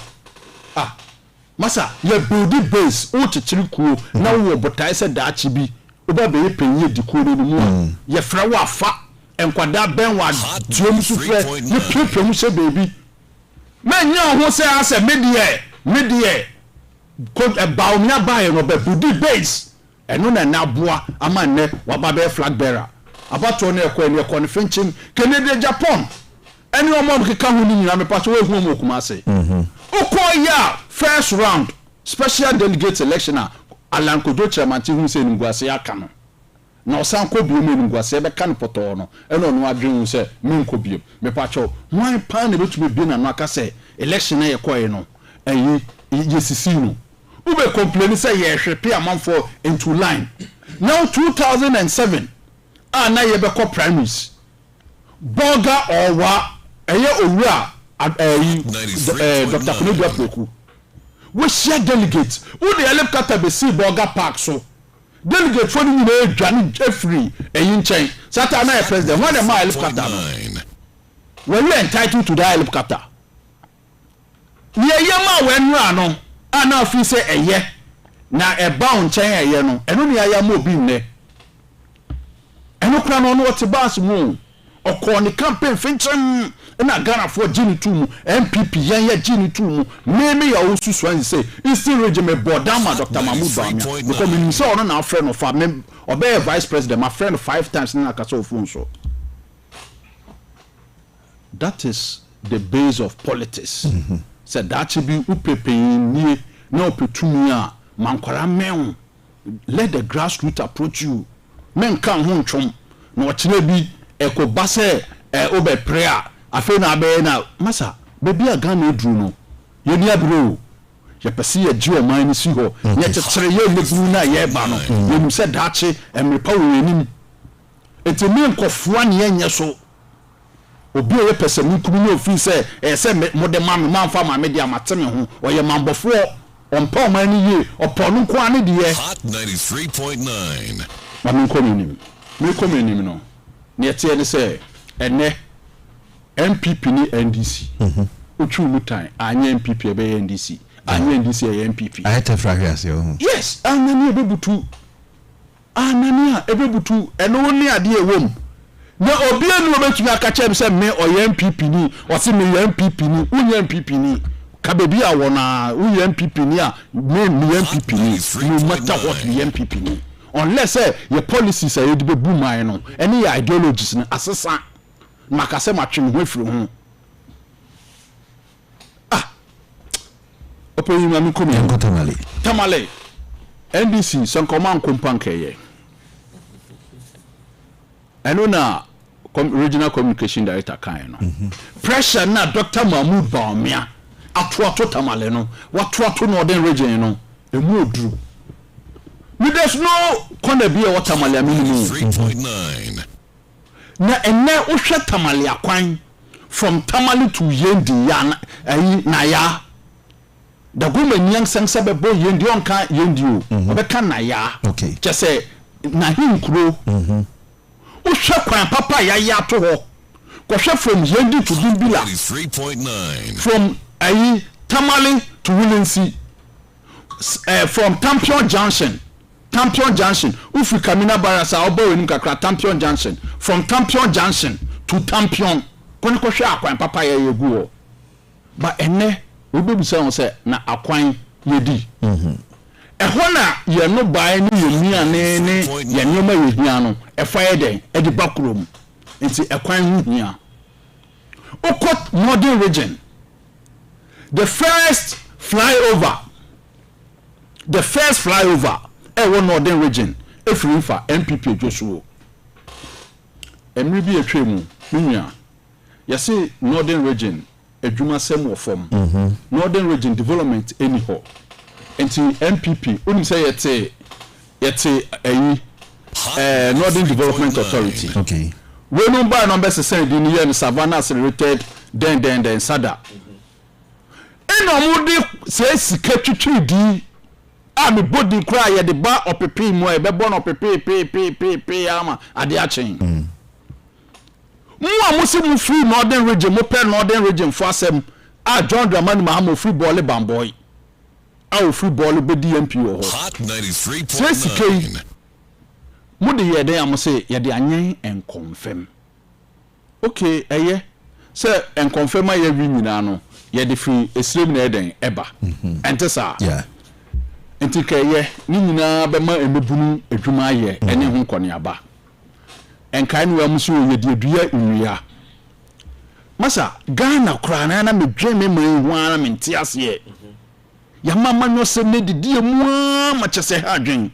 masa ye build base o chichiri kuo na wo botai say da achi bi oba be penye di kuo ni mu ye fra wa fa enkwada ben wa tuom sufre ye pepem se baby menya ho se ase medie ko Bawumia bae no be budi base eno na boa ama ne wa ba be flag bearer abato na ekọ ne finchim Canada Japan eni omo ke ka ho ni nyina me paso we hu mo kuma se okoya first round special delegate election Alankojo Chremanten hu se ngwase aka no na osanko biom enugwase be kan poto no eno no adwen se menko biom me pacho wan pa na betumi bi na no aka se election na ye koye no yesisi no ube complain say ye hwepe amanfo into line now 2007 na ye be ko primaries boga owa owura Dr. Kunedu Apoku we share delegate who the helicopter be see boga park so delegate for the Dwene free chen sata na president when the helicopter when you entitled to that helicopter ye ma when no ana fi say eye na e bound chen eye no eno ne aya ma obi nne eno kra no what bas mu okọ ni campaign fincham na Ghana for Gini 2 MPP yan ya Gini 2 me ya osu swan say Eastern Regiment Bodama Dr. Mahmoud Bawumia because me say ono na friend of me obey vice president my friend 5 times na kasa phone so that is the base of politics said that should be upepe ni na opetumi a mankwara men let the grassroots approach you men kan ho ntwom na ochire bi ekobase obe prayer afi na be na masa bebi aga na edru no ye ni abro ye pese ye ji o man ni si ho ye tetere ye lebru na ye ba no ye nim se dache emrepa wo enim etemi nkofua ne yenye so obi ye pese mu kumi no fi se se mode ma me manfa ma me dia mateme ho o ye mambofo ompa o man ni ye opo no ko ane de ye Hot 93.9 ma me komenim no ne tie ne se ene MPP ni NDC ochu mutan anya MPP ebe NDC anya NDC e MPP ayete fragrance yo yes anya ni ebebutu eno ni ade ewom na obi enu obetumi aka chem say me oye MPP ni o se me ye MPP ni unye MPP ni ka bebi a wona unye MPP ni a me MPP ni no matter what me MPP ni unless your policies are de bebu man no any ideologies no asesa makase matwe ho afiri ho open you am come tamale NDC sankoma nkompankeye eno na regional communication director kan no pressure na Dr. Mahmoud Baumia atoato tamale no watoato northern region no emu oduru me there's no corner be what tamale amini 3.9 na enne ohwe tamale akwan from tamale to yendi ya na ya da goma nyang sansa be bo yendi onka yendi o obeka na ya okay je say na hinkro ohwe kwan papa ya to ho ko hwe from yendi to Dumbila 3.9 from tamale to Wulensi from Tampion Junction ufi Kamina Barasa obo enu kakra Tampion Junction from Tampion Junction to Tampion koni ko hwe akwan papa ya yegu ho ba enne obebu say na akwan yedi ehɔ na ye no bae ni yemia ne ye nyoma yehia no efa ye den e di bakrom nti ekwan hu hia okot northern region the first flyover e northern region efiri fa MPP Joshua emri bi etwemu nua yase northern region adwuma sem wo fom northern region development anyhow enti MPP unim say yete northern development authority okay we no buy number 6 di ni yen Savannah accelerated den sada eno mudi say sika twitwi di a me body cry ye de ba opepe mu e be bo no pepe ama ade a chen mu amusi mu free northern region mo pe northern region for asem a John Dramani Mahama free ball bamboy a free ball be DMP ho Hot 93.9 mu de ye den am say ye de anyen en confirm okay eye say en confirm ye wi nyina no ye de free esrem na eden eba ente sa yeah enti keye ni nyina be ma emebunu adwuma ye ene ho nkoniaba enkai no amusu ye de adua nwia masa Ghana krana na medwe me hu ana menti ase ya mama no se ne didi mu ma chese ha adwen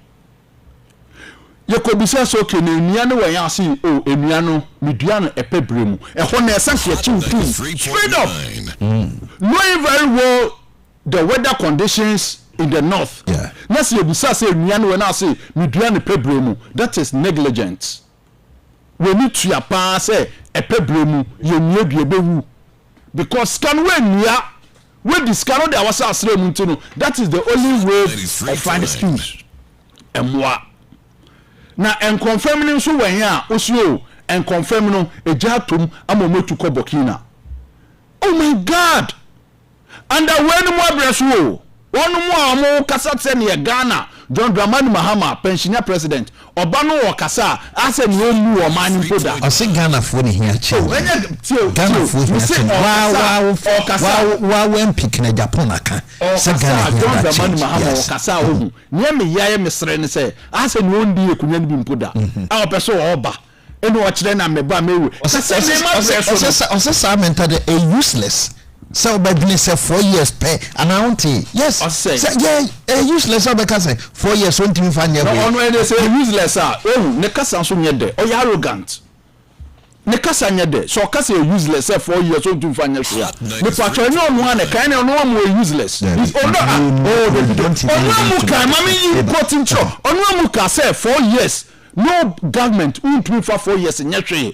ye ko bisa so ke na enua no wan ase o enua no medua no epebre mu ho na esanke ya chiwtu straight up knowing very well the weather conditions in the north yeah na se bisa se enua no na ase medua no epebre mu that is negligent we need to apa say epebre mu ye nua dua bewu because can we nua we discard the awasa asre mu ntino that is the only way of find excuse emwa na en confirm ni so wan ya osuo en confirm no eja tom amometu ko Burkina oh my god and when mo abreso wonu mo amo kasa tse ne Ghana John Dramani Mahama pensioner president obano wo kasa ase ne omu o man poda ose Ghana fo ne hia che Ghana fo hia che wa pick na Japan aka se Ghana John Dramani Mahama wo kasa ohu ne me yaye mesre ne se ase ne ondi ekunya ne bi mpoda a opeso oba eno o kire na meba mewe ose sa mental a useless so badly say 4 years pay and I want yes say yeah useless because say 4 years won't even find your no no say useless ne kasa so nyede o ya arrogant ne kasa nyede so kasa useless say 4 years won't even find your share me patro ni onu an kan ni onu am useless is don't onu kan mami important cho onu am ka say 4 years no government won't even for 4 years nyehwe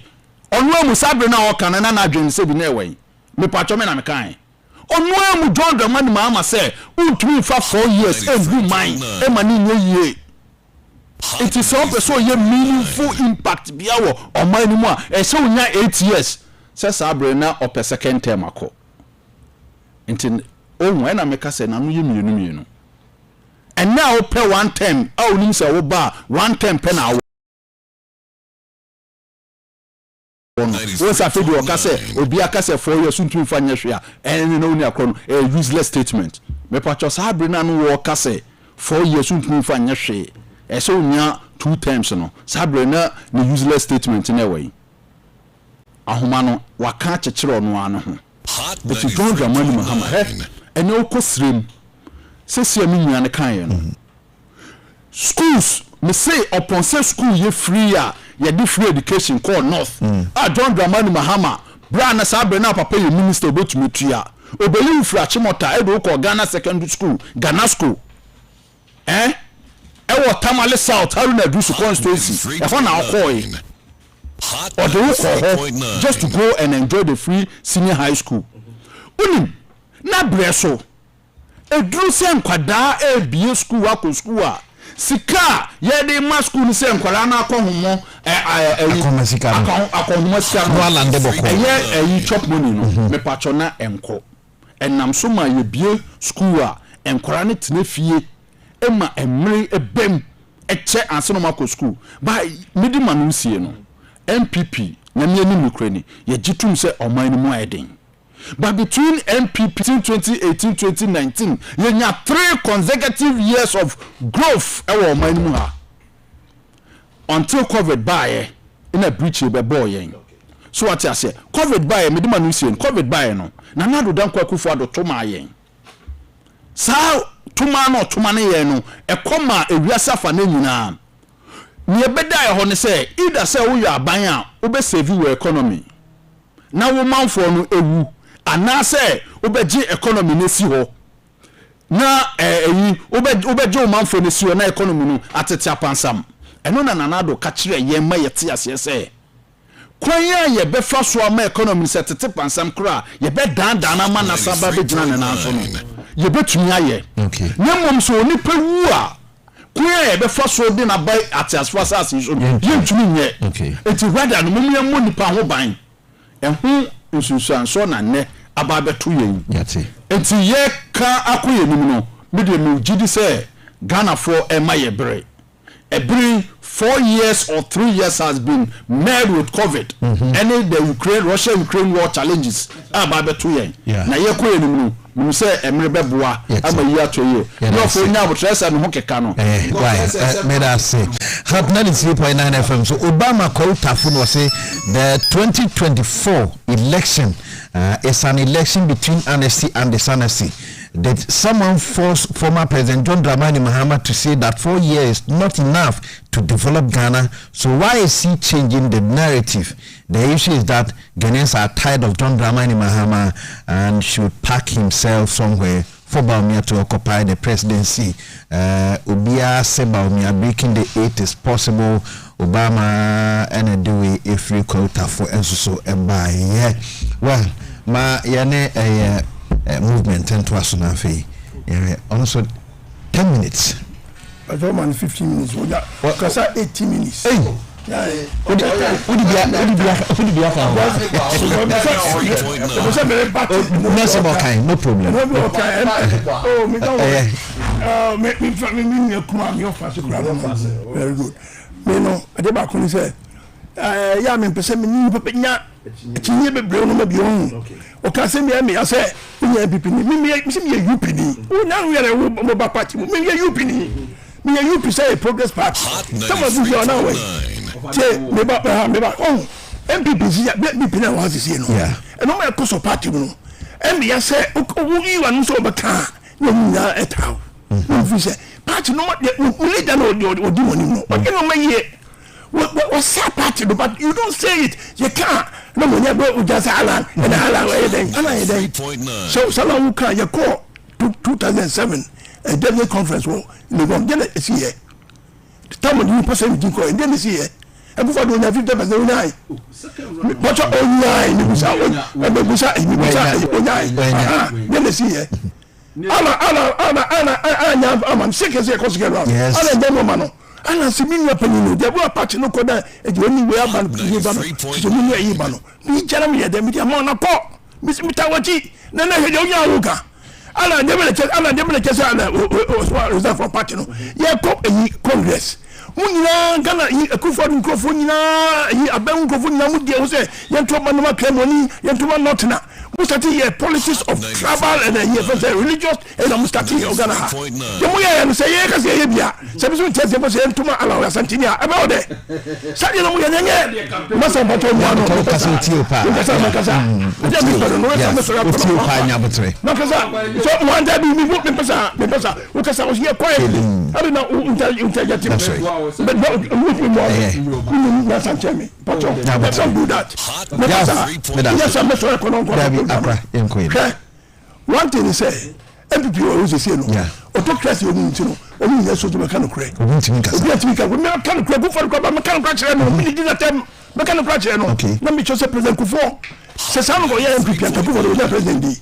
onu am sabre na o kan na adwen se bi na ewen me patcho me na me kan onu amu John Dramani Mahama say untumi fa 4 years every mind e mani nye it is so person ye meaningful impact bia wo o man ni mu a e se unya 8 years say sabre na o per second term akọ ntin o hu na me ka say na no ye mienu and now per one term a onim say wo ba one term pe na Once I feel you say obi akase 4 years untu fa nya hwe a ene no ni akro no useless statement me pacho sa brina no wo kase 4 years untu fa nya hwe e so nya 2 times no sa brina ni useless statement na we ahoma no waka chekere no ano ho but John Dramani Mahama ene okosrem sesi ami nua ne kan ye no schools me say upon say school ye free a ye free education call north John Dramani Mahama bra na sa na papa ye minister obetumi tua obeli free achimota e do call Ghana secondary school Ghana school e wo Tamale South Haruna Dusu constituency e for na call or the just to go and enjoy the free senior high school unim na breso edru se nkwada e bie school akọ school a sika ye de ma school ni se nkwara na akọ homo akọ homo sika no alande boko ye chop money no me pacho na enko enam so ma ye bie school a enkwara ne tene fie ema emre ebem eche anse no makọ school ba midima no sie no MPP na me ni mukrani ye gitum se oman ni mu ayeden. But between MPP in 2018-2019, you have 3 consecutive years of growth ewo oman ni mu ha. Until COVID by in a breach be boy. So what I say, COVID by me dima no see COVID by no. Na na do dan kwakufu ado to ma yen. Sa tuma no tuma ne yen no e koma ewiasa fa na nyina. Ni ebeda e ho ne say either say wo ya aban a wo be save your economy na wo manfo no ewu ana say wo be gi economy ne si ho na wo be gi wo manfo ne si ho na economy no atete apansam eno na nanado ka kire ye ma yete ase say kwan ya ye be fa so ama economy se tete pansam kra ye be dan na ma na saba be gina ne na so no ye betumi aye na mom so ni pe wu a kuya be for so dey na buy at as far as you ntumi nye eti rather no mumia mo nipa ho ban ehun nsunsuan so na ne aba beto yen eti ye ka akoye nim no me de me gidi say Ghana for emaye bre 4 years or 3 years has been met with COVID and the Russia-Ukraine war challenges aba beto yen na ye koye nim no you say emrebe boa ama yi ato ye no for nya botresa no keka no me that say hot 93.9 FM so Obama called Tafun was say the 2024 election is an election between honesty and dishonesty. Did someone force former President John Dramani Mahama to say that 4 years is not enough to develop Ghana? So why is he changing the narrative? The issue is that Ghanaians are tired of John Dramani Mahama and should pack himself somewhere for Biom to occupy the presidency. Ubia said Biom breaking the 8 is possible. Obama and do a free quota for so and by well ma yane movement and to us now also 10 minutes. I don't mind 15 minutes. Because 18 minutes. Hey. Who did no problem. Very good. Me no, I did back when he said, yeah, me person me ni pepenya. Tinye be bre no Biom. O ka se me I say, me MPP ni, me UP ni. O na we are mo ba party, me UP ni. Me UP say Progress Party. Some of you are now way. Che me ba oh MPP si ya MPP na wa si no. E no me ko party no. Me say o yi wa no so be ka. No nya etaw. No fi say party no leader no odi money no. O no me ye. What's that party? But you don't say it. You can't. No money go just Alan and Alan. So Salam can you call 2007 a Dwene conference in the one then it's here. The time when you person you call and then it's here. And before doing every day as online. But online then it's here. I'm sick as a consequence. Alan Demomano. Ana siminya panino de bo party no koda e de oni we aban ni ba no so mi no yi ba no mi jara mi de mi de ma na ko mi tawaji na na he de onya ruka ala de me le chesa ala reserve for party no ye ko e congress Munina Ghana Akufo Nkrofo nyina aben Nkrofo nyina mu die wo say yento ba no makremoni yento ba notina we start here politics of tribal and here for religious and I'm starting here Ghana ha the mo ya say ye ka say ye bia say bi so tese bo say yento ma ala asantini a ebe ode say no mo ya nye masa bato mo ano ka say tio pa kasa ya mi no ka so ya tio pa nya botre no kasa so mo anda bi mi pesa o kasa o here quiet abi na interject but that's Chemi. Let's not do that. One thing is say, MPP always say no. Autocracy you know. Only yes so to mechanic crack. We mechanic crack. Go for the mechanic crack. No, we did that. Mechanic crack. No. Let me just say President Kufuor. Say some go here MPP and Kufuor the president.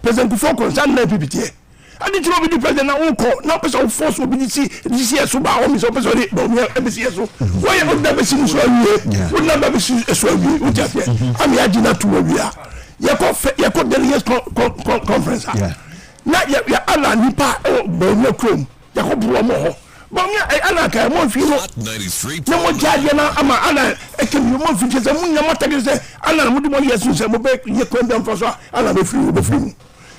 President Kufuor concern MPP. I need to know the president now. Now, person force will be this year. So, by all means, person will be MCS. Why would never see this one? Would never see a swell. I'm here to where we are. You got delegates conference. Not yet, you are not Nipa or no Chrome. You hope you are more. But I like a more feel. No more Jadiana, I'm a can you more features and Munamata say, Allah would want yes to say, you come down for so, Allah be free with the free.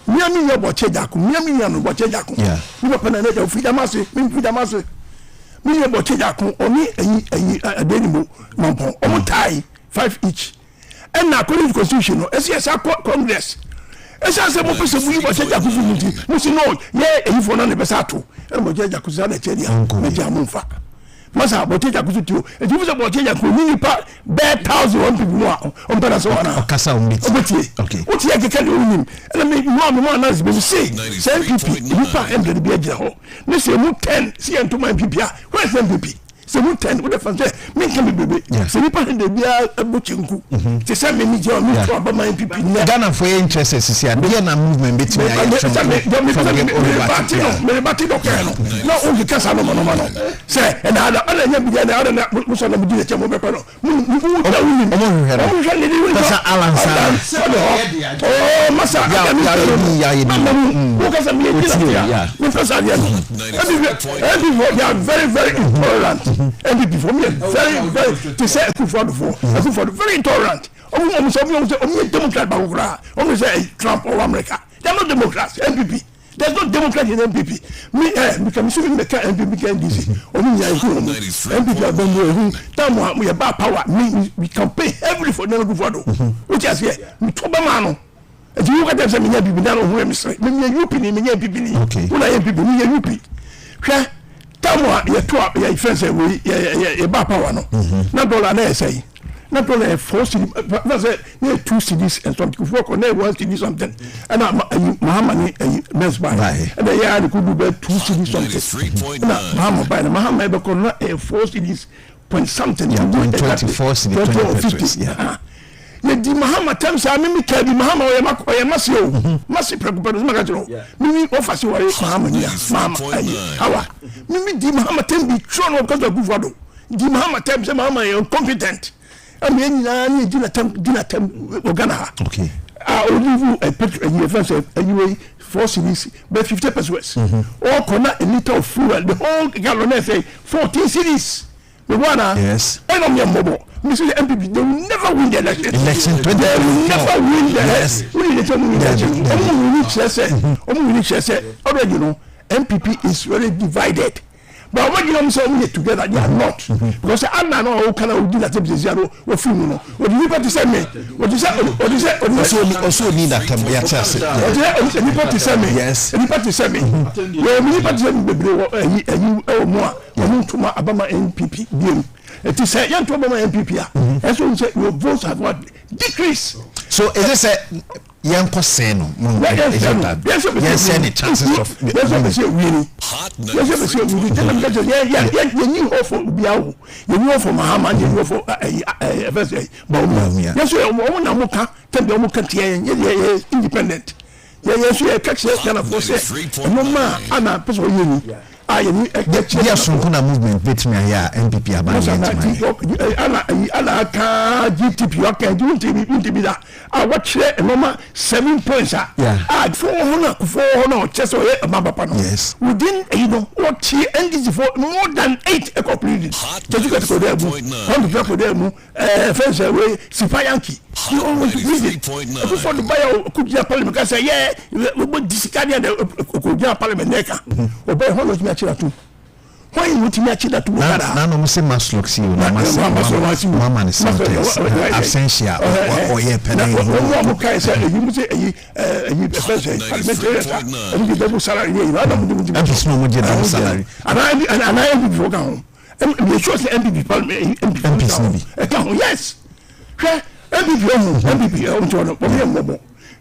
Miami ya boche jaku, Miami ya no boche jaku. Nipa penalete ufida mase, mi ya boche jaku, oni adenimo mampon, omo tai 5 each. And na college constitution no, SSA Congress. Esa se mo pese mu boche jaku fu muti. Musi no, ye eyifo na ne besa to. E mo boche jaku sa na chedia, me ja munfa. Masa boche jaku tio. E ti fu se boche jaku ni pa be 1000 people no on pera so na. Okasa umiti. Okay. What you get can unim. And me no announce be say MPP you pa embe be agya ho. Me say mu 10 see ento my MPP a. Where's MPP? Say mu 10 with the fan say me can be baby. Say me pa de bia abuchinku. Say say me ni je me to aba my MPP. Ghana for interest see and na movement between ya from me bati do kan no o ki kasa no say and ada nya bi na ada na mo so na bi che mo be pa no Masa Alansa. Oh, Masa. They are very, very intolerant. And before me, very, to say very intolerant. Democrat, Trump or America. They are not Democrats, MPP. There's no Democrat in MPP. Me, because we make MPP can DC. Only MPP are done. Time we have power. We campaign heavily for no good. Which is here. We talk about man. If you look at them, say me MPP. Now who am I? Me UP ni me MPP. Who na MPP? Me UP. Hwɛ. Time we talk. We friends say we power no. Na dollar na say. Not only 4 cities, that's it. 2 cities and something. Work on 1 city something. And Muhammad men's by. And the year could do 2 cities something. Muhammad by the Muhammad because 4 cities point something. 24 cities. 50. Yeah. The Muhammad times I mean, Muhammad or Masio, Massi preoccupied Mimi offers you Muhammad. How? Mimi the Muhammad ten be thrown because of Bufado. The Muhammad times Muhammad incompetent. I mean, dinner time, Ghana. Okay. I will leave a picture and your friends anyway, 4 cities, but 50%. Or connect a liter of fuel, the whole gallon say 14 cities. The one, yes. I don't know mobile. Mr. MPP, they will never win the election. They will never win the election. Already, you know, MPP is very divided. But when you say we together, they are not. Because I don't know how can I do that. Zero or film. What do you want to say me? What you say? Also need that time. Yes. Anybody say me? Yes. Anybody say me? Well, anybody say me? You more. You to my Obama MPP. Biom. It is a young to Obama MPP. As you say, your votes have what decreased. So is this a young person? Yes, any chances of yes, really. Yes, really. You knew for Biao, you knew for Muhammad, you knew for yes, you are independent. Yes, you are catch kind of force. No man, I'm a person. yes kuna movement betimi aya MPP abanye ala ka GTP okay GTP da what share normal 7 points for no chess or yes within what she NDC for more than 8 completed just got to there come to them fence away Sipayanki you always visit before the buyer could parliament can say yeah we want discarding the parliament neka obey how much match that too why you to match that too na no say maslock see na mama ni sentence absentia or yeah penny no kai say you say you parliament you double salary you know and it's no more double salary and I before go me sure say MPP parliament MPP yes MPP on to no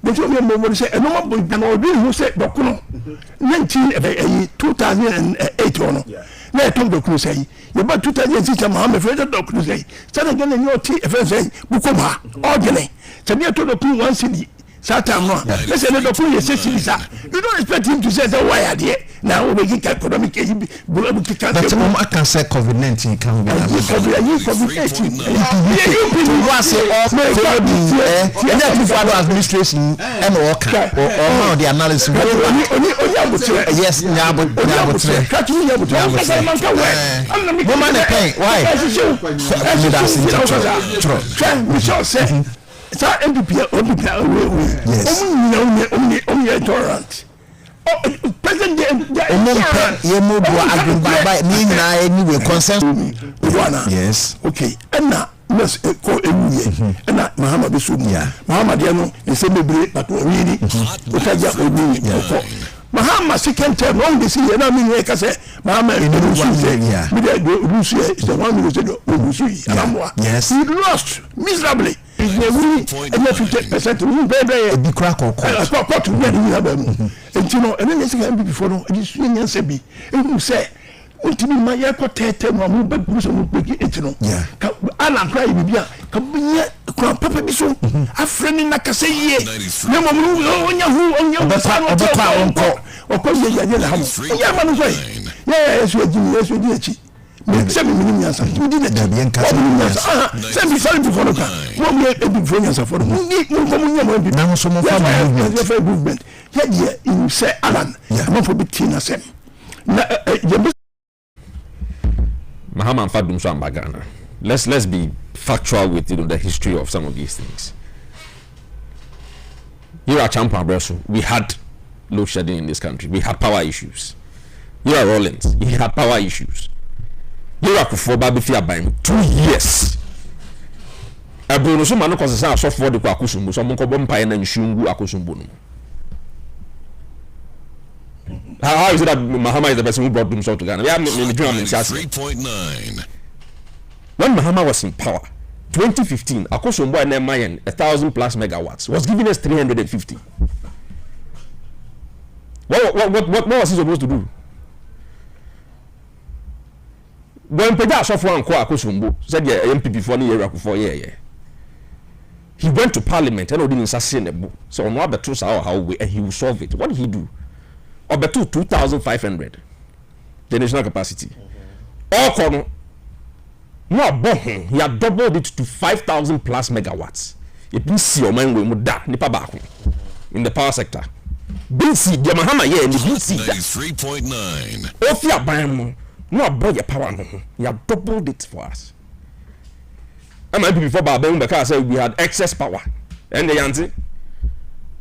they told me say no more than who said dokuno 2008 ono na tom dokuno say you about 2006 Muhammad Fred dokuno say stand again in your tea say bukoma ogene say me to dokuno 1 cedi Satam no. Let's say the dokuno you say you don't expect him to say that why are there now we get economic but I can say COVID-19 can be COVID-19 you was say administration and or how the analysis yes sa MPP yes tolerant president anyway consensus yes okay and yes ko ewuye na Muhammad Bisu Muhammad ya no ese bebre but really otaja obi ko Muhammad second term on this year na me ka say Muhammad Rusu is the one who said Rusu alamwa yes he lost miserably is the really 50% we be be crack or support to get we have and you know and then say before no this yen say be who say untimi ma ye ko tete no mo be buso mo pe etino ka ala cry bibia ka bunye ko papa bi so afreni na ka say ye na mo onya ko ye na ha ya ma no so ye yesu echi se mi minimum yansa mi di na bien ka se mi sale before ka mo mi e before yansa for mo ko mo nyama bi na so mo fa movement ye die in say alan mo for bit na sem na Muhammad Fadum so ambagana. Let's be factual with the history of some of these things. Here at Champion Bresso, we had load shedding in this country. We had power issues. Here at Rollins, he had power issues. Here at Kufoba Bifia by 2 years. Ebruno so manu konsensa so for the kwakusumbu so monko bompa na nshungu akusumbu no. How is it that Muhammad is the person who brought himself to Ghana? Yeah, 3.9. When Muhammad was in power, 2015, Akosombo and Mayen, 1,000+ megawatts, was giving us 350. What was he supposed to do? When Peja Sofo and Kwa Akosombo said, yeah, MPP for yeah. He went to Parliament and didn't sustain so on what the truth and he will solve it. What did he do? Or better 2,500 the national capacity. All corner, he had doubled it to 5,000+ megawatts. It means see your mind will da nipa back in the power sector. BC, the Mahama yeah, and the BC 93.9. Ofia Biom, no boy your power no. He had doubled it for us. I might be before Babel because I said we had excess power. And the answer,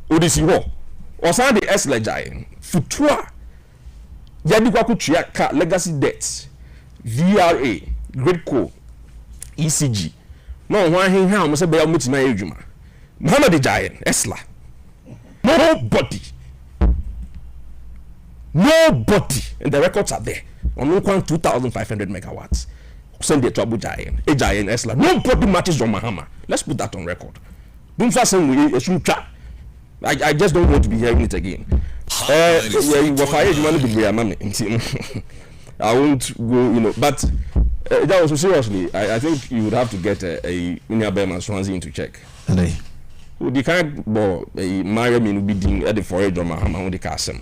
Odisi war. Or some the S ledger. Futua yadi kwa kutua ka legacy debts VRA Gridco ECG no one hin ha mo se be mutima edwuma Muhammad Jayen Esla nobody and the records are there on 2,500 megawatts send it to Abu Jayen Esla nobody matches on Muhammad. Let's put that on record. Don't say I just don't want to be hearing it again. You were fired, you want to be here, I won't go, but that was seriously. I think you would have to get a Bearman Swansea into check. The kind of marry me will be doing at the forage on Mahama on the castle.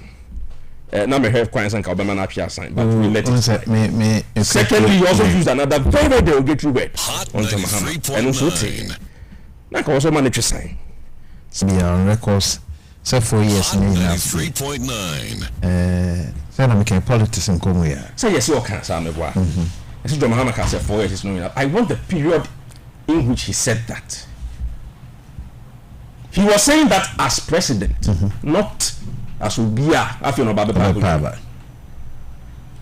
now me have coins and Kabama na pia sign, but we let it slide. Me Secondly, he also used another very, very derogatory word Hot on Muhammad. And also saying, 93.9. like also manage to sign. be on records. So 4 years Hot me 93.9. so na me can politics in Congo ya. So yes, you can say me boy. I said Muhammad can say 4 years is not enough. I want the period in which he said that. He was saying that as president, not as Ubia. I feel about the Bible.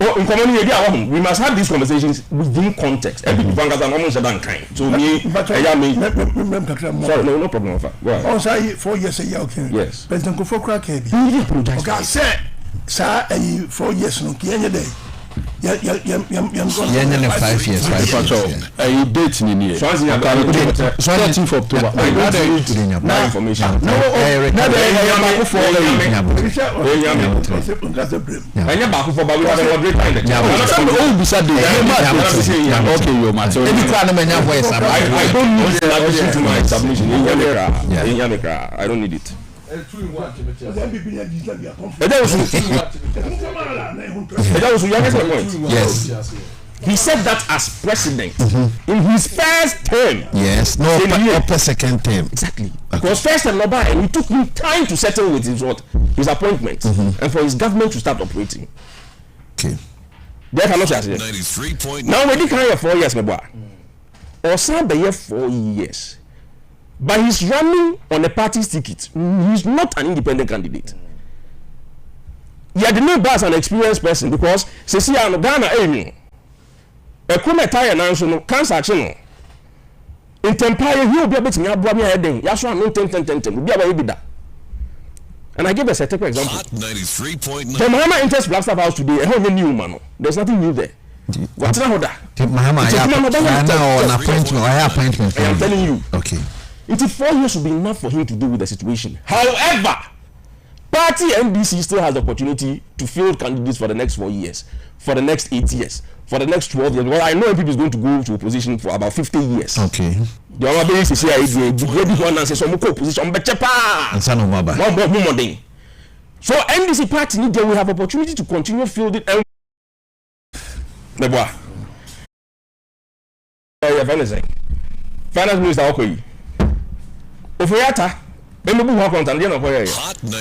Oh, in community, we must have these conversations within context. Every different almost a kind. So me, sorry, no problem. Go ahead. Oh, say 4 years a year, okay. Yes. President Kufo Krake. He apologized. Okay, say, sir, 4 years no, Kenya day. Yeah, 5 years. 5 years. A date in here. So as you have 13th of October. I don't need that information. No, I never back for, but we have a moderate time. Okay, you matter. I don't need the addition to my submission. I don't need it. Yes. He said that as president in his first term. Yes. No upper second term. Exactly. Because first term and it took him time to settle with his appointment and for his government to start operating. Okay. There cannot say 93.9. now when he carry 4 years, my boy, or some 4 years. But he's running on a party's ticket. He's not an independent candidate. He had no as an experienced person because Cecilia Ghana a kume tire na so no cancer action in tempire he will be able to abua me heading ya so am ten be aba bida. And I give a certain example. Hot 93.9. The Mahama enters Blackstaff House today, how new man. There's nothing new there. What's na hoda? Mahama I have appointment. I am telling you. Okay. It 4 years will be enough for him to deal with the situation. However, party NDC still has the opportunity to field candidates for the next 4 years, for the next 8 years, for the next 12 years. Well, I know people is going to go to opposition for about 50 years. Okay. The other base is here. The great one and say some opposition, but so NDC party need we have opportunity to continue fielding. Finance Minister Okoye. Ofeyata, Bemubu Hawkins and Diana Koya.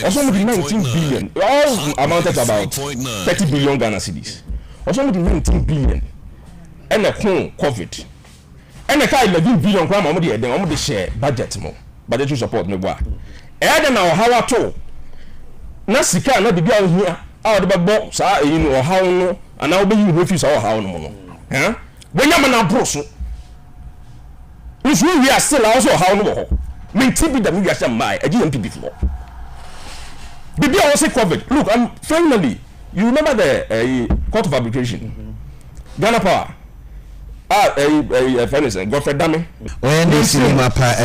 Also with 19 billion, all amounted to about 30 billion Ghana cedis. Also with 19 billion, and a home COVID. And a kind 11 billion crime on the share budget more, budgetary support me boy. And now how at all? Nasika not the girl here, out of the box, or how no, and now be you refuse our how no. Huh? When you're not broken. If we are still also how no. Me TB that we are some my GMP before. Baby I also covered. Look, I'm finally. You remember the court of arbitration? Ghana Power. Finance. Godfrey Dame. When they see my pa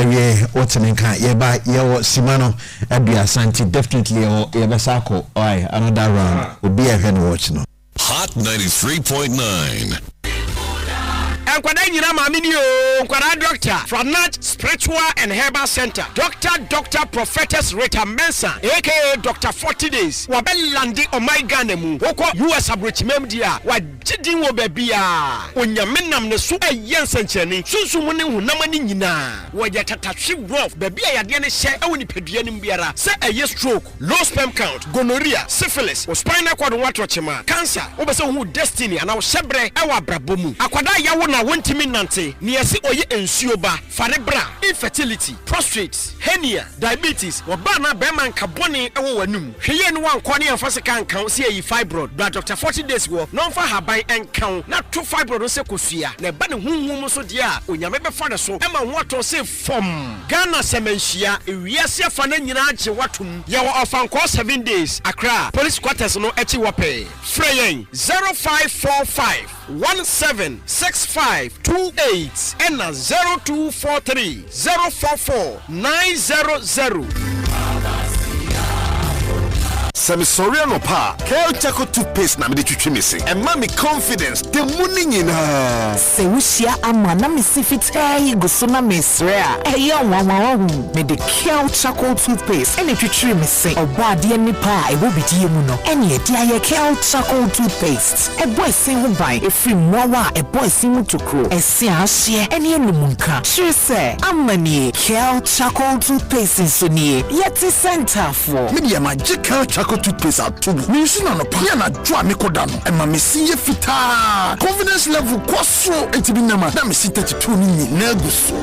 otening can ye ba ye Simano Abia Santi definitely or Yabasako. Oi, another round. Will be a hen watch no. Hot 93.9. Nkwada nyina maami ni o nkwada doctor from Nat Spiritual and Herbal Center Dr. Prophetess Rita Mensah aka Dr. 40 Days wabelandi Ghana mu woko US abrochimem dia wagidin wo babia onyamenam ne so ayensencheni sunsun ne hunam ne nyina woya tatatwe rough babia yade ne hye awoni pedua ne biara se eye stroke low sperm count gonorrhea syphilis spinal cord watrochema cancer obese hu destiny ana wo hyebre ewa brabomu akwada yawo na wontimi nante ne yesi oye ensuo ba farebra infertility prostate hernia diabetes woba na be man kabone ewo wanum hweye no wankɔ ne yɛmfa sika nkan se ayi fibroid bra Dr. 40 Days wo no mfa haban enkan na to fibroid no se kofia na ba ne hunhum so de a onyame be fa ne so ema ho ato se fom Ghana semenhia ewiase afa na nyina agye watum yɛwɔ ofankɔ 7 days Accra police quarters no echi wope freyen 0545 176528 and 0243 044 900 Semi sorry no pa. Kel Chaco toothpaste na me de twetwe me se. And mommy confidence. The money nyina. Se wushia ama na me sifita yi guso na me sre a. Eya wawa me de Kel Chaco toothpaste. Ene twetwe me se. Oba ade ni pa e wo bidie mu no. Ene e dia ye Kel Chaco toothpaste. E boy sin ho ban e free mwa e boy sin mu tokro. E se ahye ene enumuka. Sure say amani Kel Chaco toothpaste so ni yeti center for. Me dia magical Chaco toothpaste at me use na no pa na dwa me koda no. E ma me si ye fita. Confidence level kwaso entibi na ma. Na me si 32 ni na guso.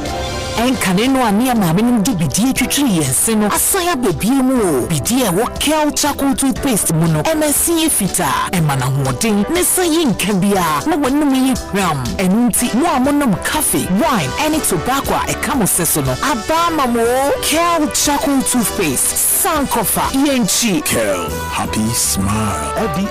Enkane no ani ama me nim di bidie twetwe yense no asaya bebie mu o bidie wo Kel Chaco toothpaste mu no MSC fita emana hoden ne sayi nka bia na wonum yi ram enunti mo amonom cafe wine any tobacco e kamo seso no abama mo Kel Chaco toothpaste sankofa yenchi Kel happy smile adi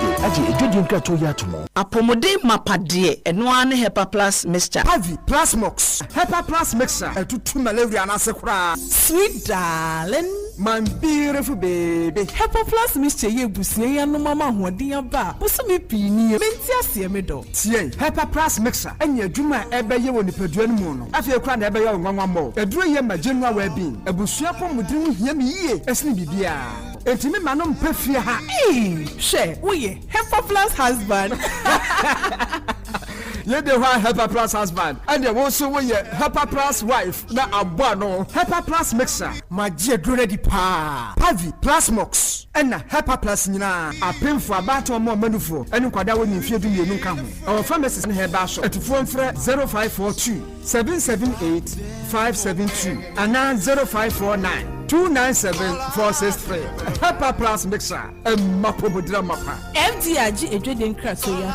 edwedi nka to ya tomo apomode mapade eno ane Hepa Plus mixture Pavi Plus Mox Hepa Plus mixture to malaria na sekura. Sweet darling, my beautiful baby. Hepa Plus mixture ye busie ya no mama hoden aba. Buso me pini menti ase me do. Tie Hepa Plus mixture enya adwuma ebe ye woni padua no mu no. Afi ekura na ebe ye nwanwa mo. Eduro ye ma January wa bin. Abusua pomudin hia me yie esini bibia. Enti me ma no mpafie ha. She, wo ye Hepa Plus husband. You the one Hepa Plus husband, and you also when you Hepa Plus wife. Na abano Hepa Plus mixer, my dear Dwene pa. Pavi Plus Mox, and na Hepa Plus nina. A pin for about one more manufo, and you kwada when you feel the new come. Our pharmacist in her basho at phone for 0542 778 572 and now 0549 297 463. Hepa Plus mixer, and mapo budra mapa. MDRG edwedi nkra so ya.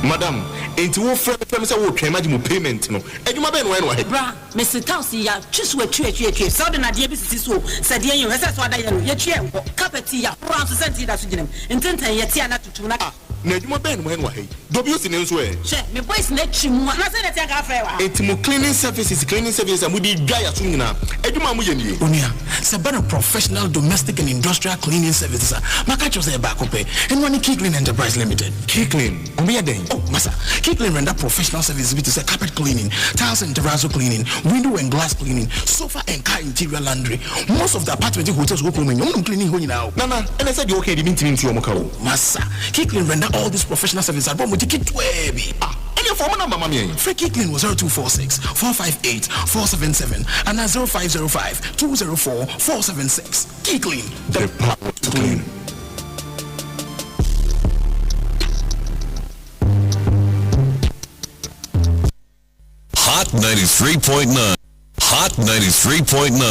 Madam, enti wo frem say wo twema di mo payment no. Adwuma be no we no he. Bra, Mr. Tausi ya twiso atwie. So de na de bi sisi so. Se de yen hese so ada ye no. Ye twie enko. Carpet ya, France center da so ginem. Ententan ye tia na tutu na. Na adwuma be no we no he. WC ne nso e. She, me boys na twimu. Na se na tia ga fa wa. Enti mo cleaning services amudi dwa ya so nyina. Adwuma mo ye nie. Onia, se better professional domestic and industrial cleaning services. Maka cho say back up e. Enwani Clean Enterprise Limited. Clean. Omo den. Oh, massa. Clean render professional services with say carpet cleaning, tiles and terrazzo cleaning, window and glass cleaning, sofa and car interior laundry. Most of the apartment hotels go cleaning. You cleaning ho now. Nana, and I said you okay the meeting to omaka. Massa. Clean render all these professional services. But we take it baby. And your phone number, mammy. Free Clean was 0246 458 477 and 0505 204 476. Clean. The power to clean. Hot 93.9. Hot 93.9.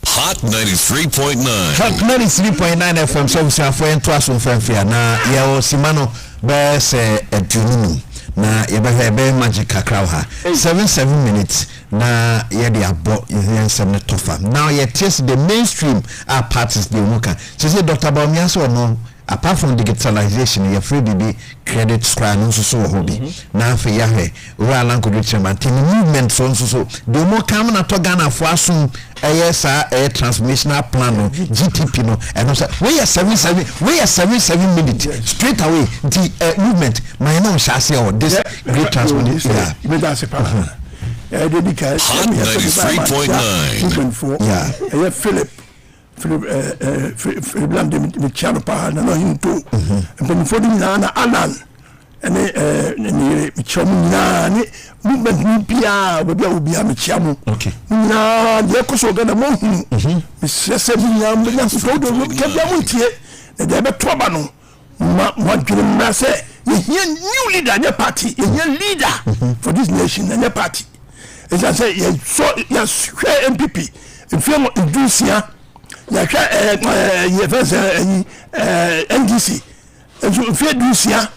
Hot 93.9. Hot 93.9 FM so we for ento aso fanfia na ye o simano be se edunu na ye be magic kakra ha 7 minutes na ye de abo ye nsem ne tofa now ye test the mainstream parties de muka say Dr. Biom so no apart from digitalization you free BB credit score no so hobby na afa ya he Roland Kodricha maintain movement so the more come na to Ghana for asum esa transformational plan no GTP no and so we are 77 minutes straight away the movement my no shall say this great transformation Hot 93.9. Yeah, Philip Blam de Chano pa na no hinto and for the na Alan and Michamu na ni movement pia we be a Michamu okay na de ko so gana mo Mr. Sebinya na so do ke bia mo tie de be toba no ma dwene na say new leader in party leader for this nation in party as I say yes MPP if you inducia ya NDC so if you inducia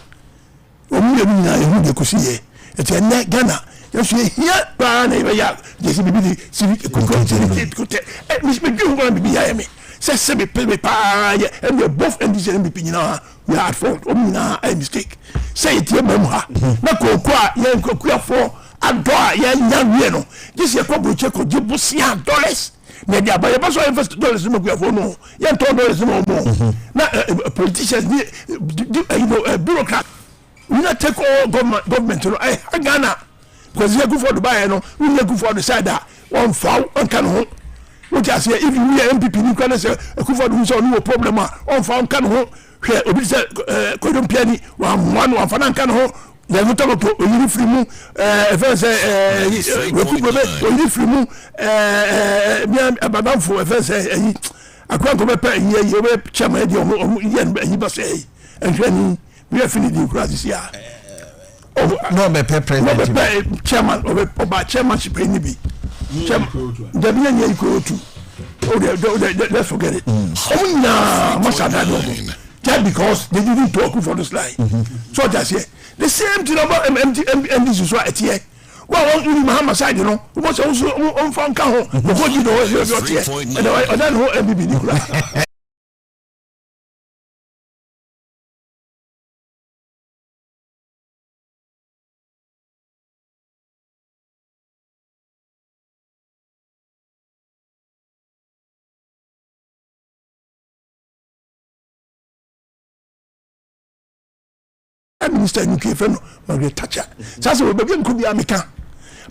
omuye na ehu de kosiye eti na Ghana yes here ba na ya jesi bibi civic kote me ju ngona bibi ya me se be pe pa ya and both NDC and MPP nyina we are at fault omina a mistake say it ye mem ha na kokwa ya kokwa for ado ya nya wie no jesi e ko broche ko $10 na dia ba ye ba so invest dollars no kuafo no ye $10 no mo na politicians bureaucrats we not take all government no Ghana because you go for Dubai no we go for the side that one foul on can ho what you say if you MPP ni kwa say go for the so no problem on foul can ho hwe obi say ko don piani one fan kan ho ya no to oyiri free mu efense we oyiri free mu bia abadanfo efense akwa ko be pa ye we chama di ye ba say enhwani we have finished the crisis here. No, be president. Chairman or chairmanship any be. The million equal to. Let's forget it. Oh, no, just because they didn't talk for the slide. So that's here. The same thing about MD society here. Well, on Muhammad side, you know, what's also on Frank Caho, before you know, you're here. And I don't know MBB. Minister UK friend Margaret Thatcher. Sasa we begin could be American.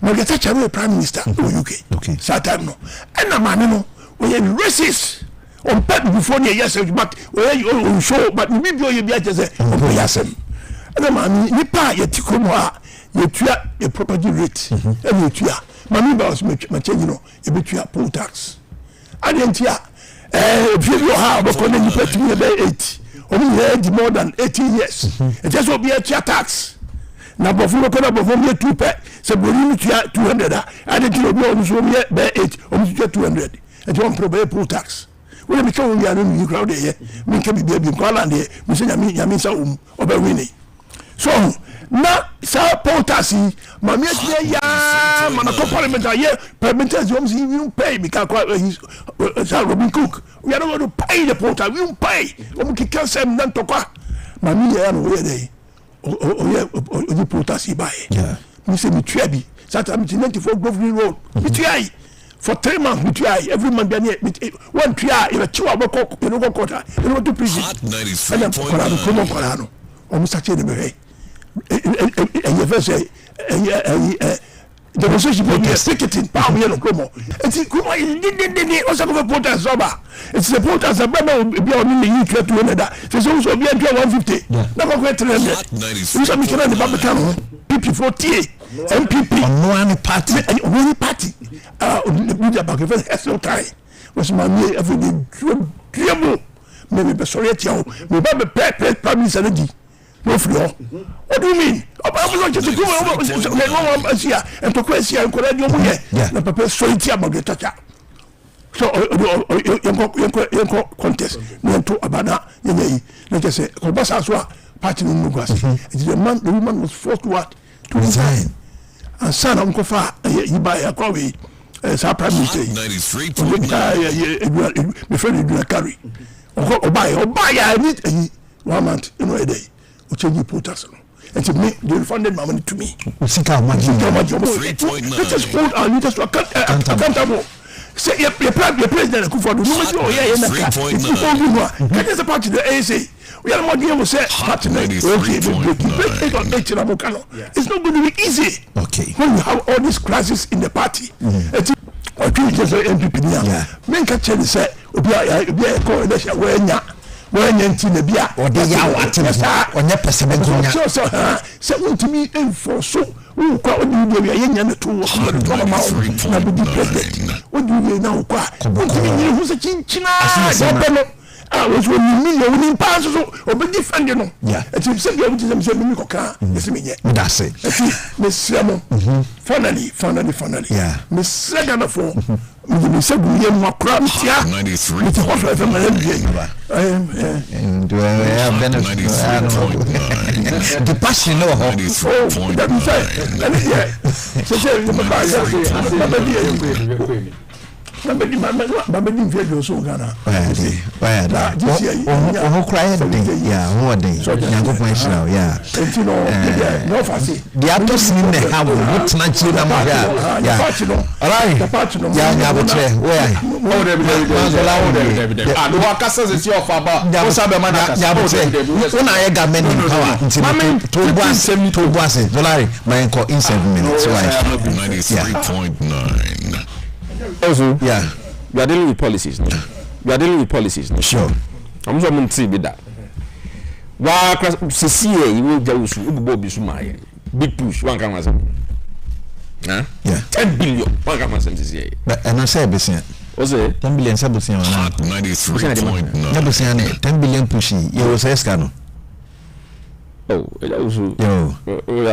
Margaret Thatcher we prime minister of UK. Okay. That time no. And na man no we racist. On pet before the years but we show but we be you be just say on yasem. And man ni pa ye tikomo a ye tua ye property rate. E ye tua. Mami ba was me change no ye be tua poll tax. Adentia if you have aคนni pet me be 80. Only had more than 80 years. It just will be a tax. Now, before we 2 pay, so we need 200. I didn't know so we bear 8, only 200. And you want to pay poll tax. When we come, we are in the crowd here. We can be baby call and we say, Yamisa over winning. So now, Sir poll tax, Mamma, Manako Parliament, permitters you pay because Sir Robin Cook. We are not going to pay the poll tax. We won't pay. We can't say none to qua. Mammy, I know where they the poll tax buy. Yeah. We say, we try. Sometimes 94 Grosvenor Road. We try. For 3 months, we try. Every month, one try. In a 2 hour cock, you know, quarter. You know, to prison. And then, Corano, almost such a way. And you first say, the position will be a ticketing power yellow Como. And see, Kuma didn't also have a potash sober. It's the potash a brother will be on the UK 200. There's also be a 150. Never quite 300. You saw me can the Babacano, PP40, MPP, on one party, and one party. With the back of it has no time. Was my near every day. Maybe the Soviet, we have a prime minister. No floor. What do you mean? I'm going to go over and to question and correct your way. The paper solitary about the Thatcher. So, you contest. No to Abana, let us say, Kobasa, party in Mugas. It is the woman was forced to what? To resign. And son of Kofa, you buy a coffee as our prime minister. 93.9. My friend, you carry. Or buy, I need 1 month in a day. Change potas and to me they refunded my money to me. Let us hold our leaders to accountable. Say your president Kufuor no is a party the ANC. We are not going to say party it's not going to be easy. Okay. When you have all these crises in the party. It's just MPP now. Men catch say when you the beer or the yaw or never so to me for so who call you the young to what do you now? Who's a chinchina? I was when you mean passes or be defending. Yeah, it's a simple car. That's it. Miss Simon, finally. Yeah, Miss Sagana for. We said we have more crabs here. 93. It's what I and the passion no that is Babedi mfie so Ghana. Why oh cry day. Yeah, who day. Nyango point yeah. No fasi. The actors in the have what na chi na ma yeah. Alright. Yeah, where? Oh, David. Ah, no akasa se si ofaba. Wo sabe man akasa. Una ye ga men power. Nti to boase. Dollar my call in 7 minutes. Why? 93.9. Also, yeah. We are dealing with policies. No? We are dealing with policies. No? Sure. I'm sure I'm see that. Why CCA you will just ubu big push one can answer. Huh? Yeah. 10 billion one can answer CCA. But and I say business. What's it? 10 billion sabusia wana. 93.9. Sabusia ne 10 billion pushi. You say scano. Oh, it also. Yo.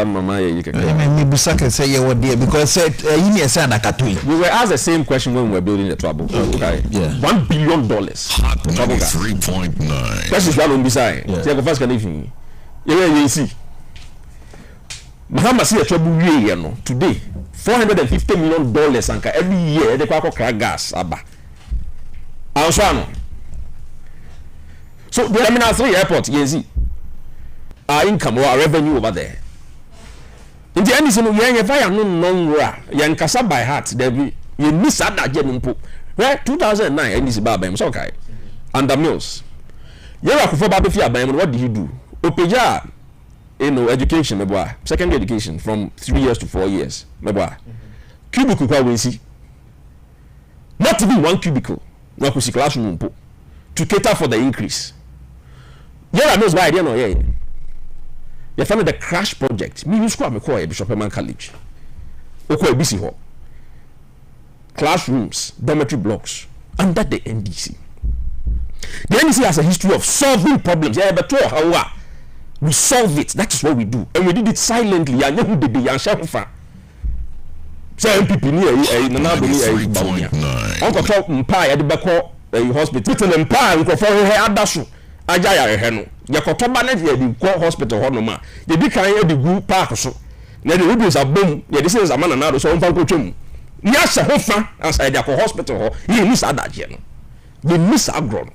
Mama, you can. Me busaka say you were there because said you need say na katui. We were asked the same question when we were building the trouble. Okay. Yeah. $1 billion. Hot 93.9. That's what I'm beside. See, I go first can even. You see. Mahama see a trouble we no today. $450 million anka every year they crack gas aba. Also, so the terminal 3 airport, you see. Our income or our revenue over there. In the end, you know, if I am non kasa by heart, there be you miss that genumpo. Right, 2009, and this Biom, okay. Under Mills. You are for Biom, what did you do? Opeja, education, secondary education from 3 years to 4 years. Cubicle, we see. Not even one cubicle, no classroom to cater for the increase. Yeah, knows why I don't know. Yeah. You found the crash project. Me use school me call Bishop Eman College. Oko BC ho. Classrooms, dormitory blocks under the NDC. The NDC has a history of solving problems. Yeah, but how we solve it. That is what we do, and we did it silently. I know who did the answer. So MPP ni na do ni Biom. Uncle talk mpa at the back hospital. Tell mpa uncle for he adaso. Agya ya he no ye kotoba na ye di ko hospital ho no ma ye di kan ye di gu park so na de rubies abom ye di say zamana na do so on fa ko twem ya se ho fa aside the hospital ho ye miss adagye no ye miss agro.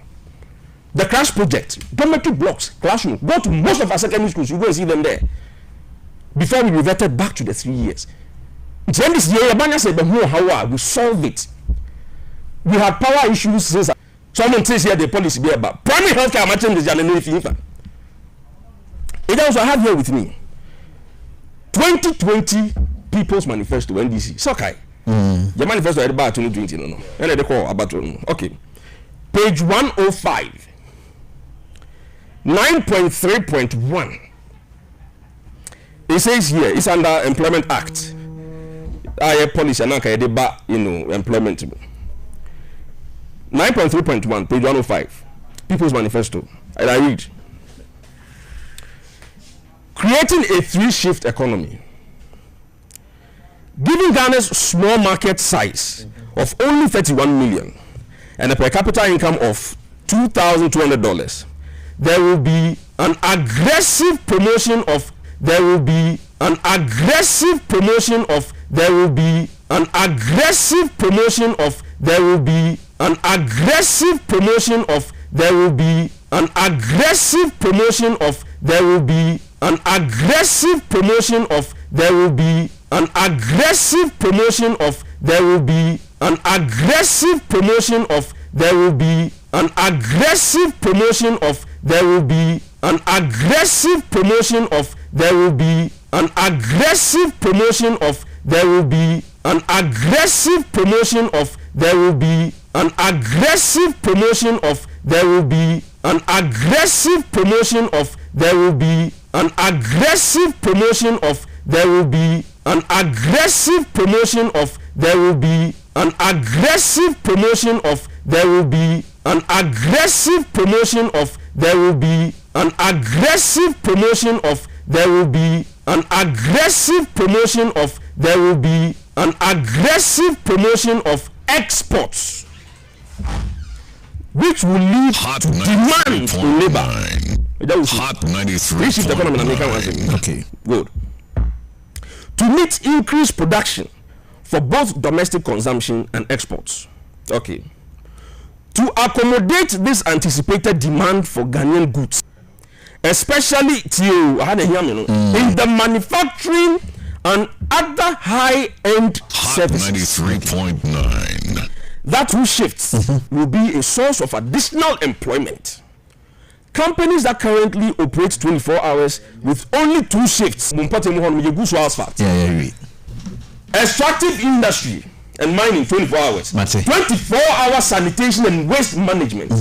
The crash project, dormitory blocks, classroom, go to most of our secondary schools, you go and see them there before we reverted back to the 3 years. It's when this year Yabanya said how we solve it. We had power issues since someone says here the policy be about primary healthcare matching this January 5th. It also have here with me 2020 People's Manifesto NDC. It's okay. The manifesto is about 2020 no. And they call about okay. Page 105. 9.3.1. It says here it's under Employment Act. I policy and employment. 9.3.1, page 105, People's Manifesto, and I read, creating a 3-shift economy, giving Ghana's small market size of only 31 million and a per capita income of $2,200, there will be an aggressive promotion of exports, which will lead to demand in labor. Hot 93.9. Okay, good. To meet increased production for both domestic consumption and exports. Okay. To accommodate this anticipated demand for Ghanaian goods, especially in the manufacturing and other high-end services, 93.9. that whose shifts will be a source of additional employment. Companies that currently operate 24 hours with only 2 shifts, extractive industry and mining 24 hours, 24-hour sanitation and waste management,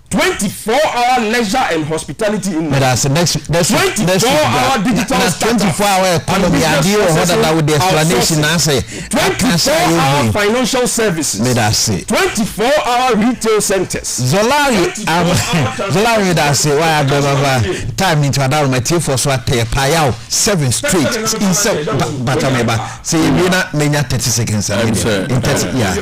24-hour leisure and hospitality in 24-hour digital 24-hour economy and you that with the explanation answer 24-hour financial services, 24-hour retail centers. Zolari that's why I time into another material for so at payao 7 straight in batameba say you not many 30 seconds in 30 yeah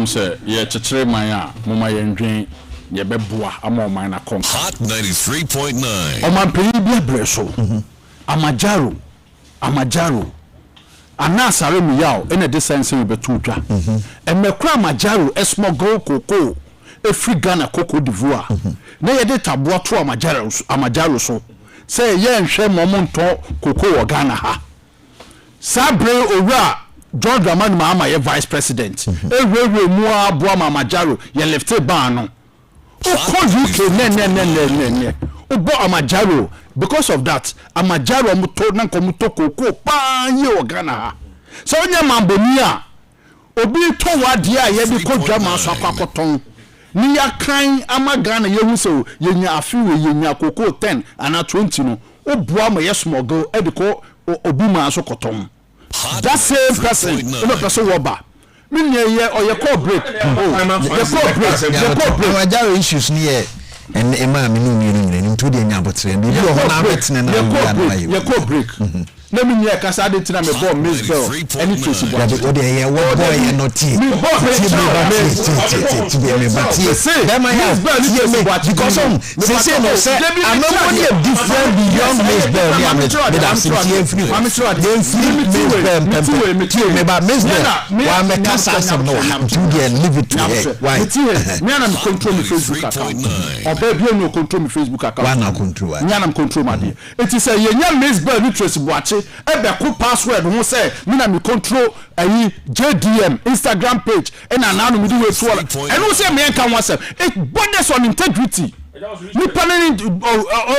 say ye chechire man a moma ye ndwen ye beboa ama o man na kom Hot 93.9. o man peli bia breso amajaro anasare mu yawo ene de sense we betu twa emekura amajaro esmogol koko efri Ghana Cote d'Ivoire na ye de taboa to amajaro so say ye nhwe momonto koko wo Ghana ha sabre owura John Dramani Mahama ye vice president ewewe mu aboa Amajaro ye left ban no o ko UK ne obo Amajaro because of that Amajaro mu to na ko mu to koko panye o Ghana ha so onye mamboni a obi to wade a ye bi ko drama so akwakoton ni ya kan ama Ghana ye hu so ye nya afiwe ye nya koko 10 ana 20 no oboa ma ye smuggle e de ko obi ma so koton. That same person, no person woba. Me ye or your call break. Your issues near and Emma into the Nabotre and you call break. Let me hear Casa de Tina me born Miss Bell. Any trace of what boy and not tea. Because I'm not only a different beyond Miss Bell. But Miss Bell, why make us some no to leave it to her? Why? Me and control my Facebook account. Or baby, no control my Facebook account. Why not control? Me and control my dear. It is a young Miss Bell who trace watch. Ebe ku password who say me na me control JDM Instagram page and ananu me do we so and who say me can WhatsApp it borders on integrity me panel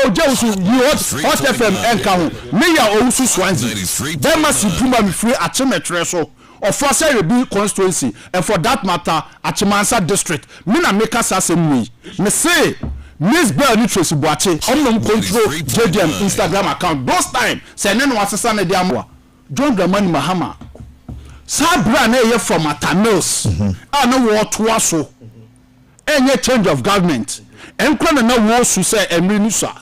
Agya Wusu you hot FM enka ho me ya Owusu Swansea them must improve me free achemetre so of force be constituency and for that matter Achimansa district me na make us asem me say Miss Bell Nutrition Boache, control JDM Instagram account. Those time, say no assassin de amwa. John Dramani Mahama. Sabra na ye from Atanos. No what waso. Any change of government. Enkwana na wo su say emrinusa.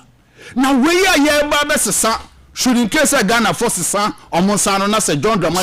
Na we ya ye ba besesa. Should in case Ghana forces sa omonsa no na say John Dramani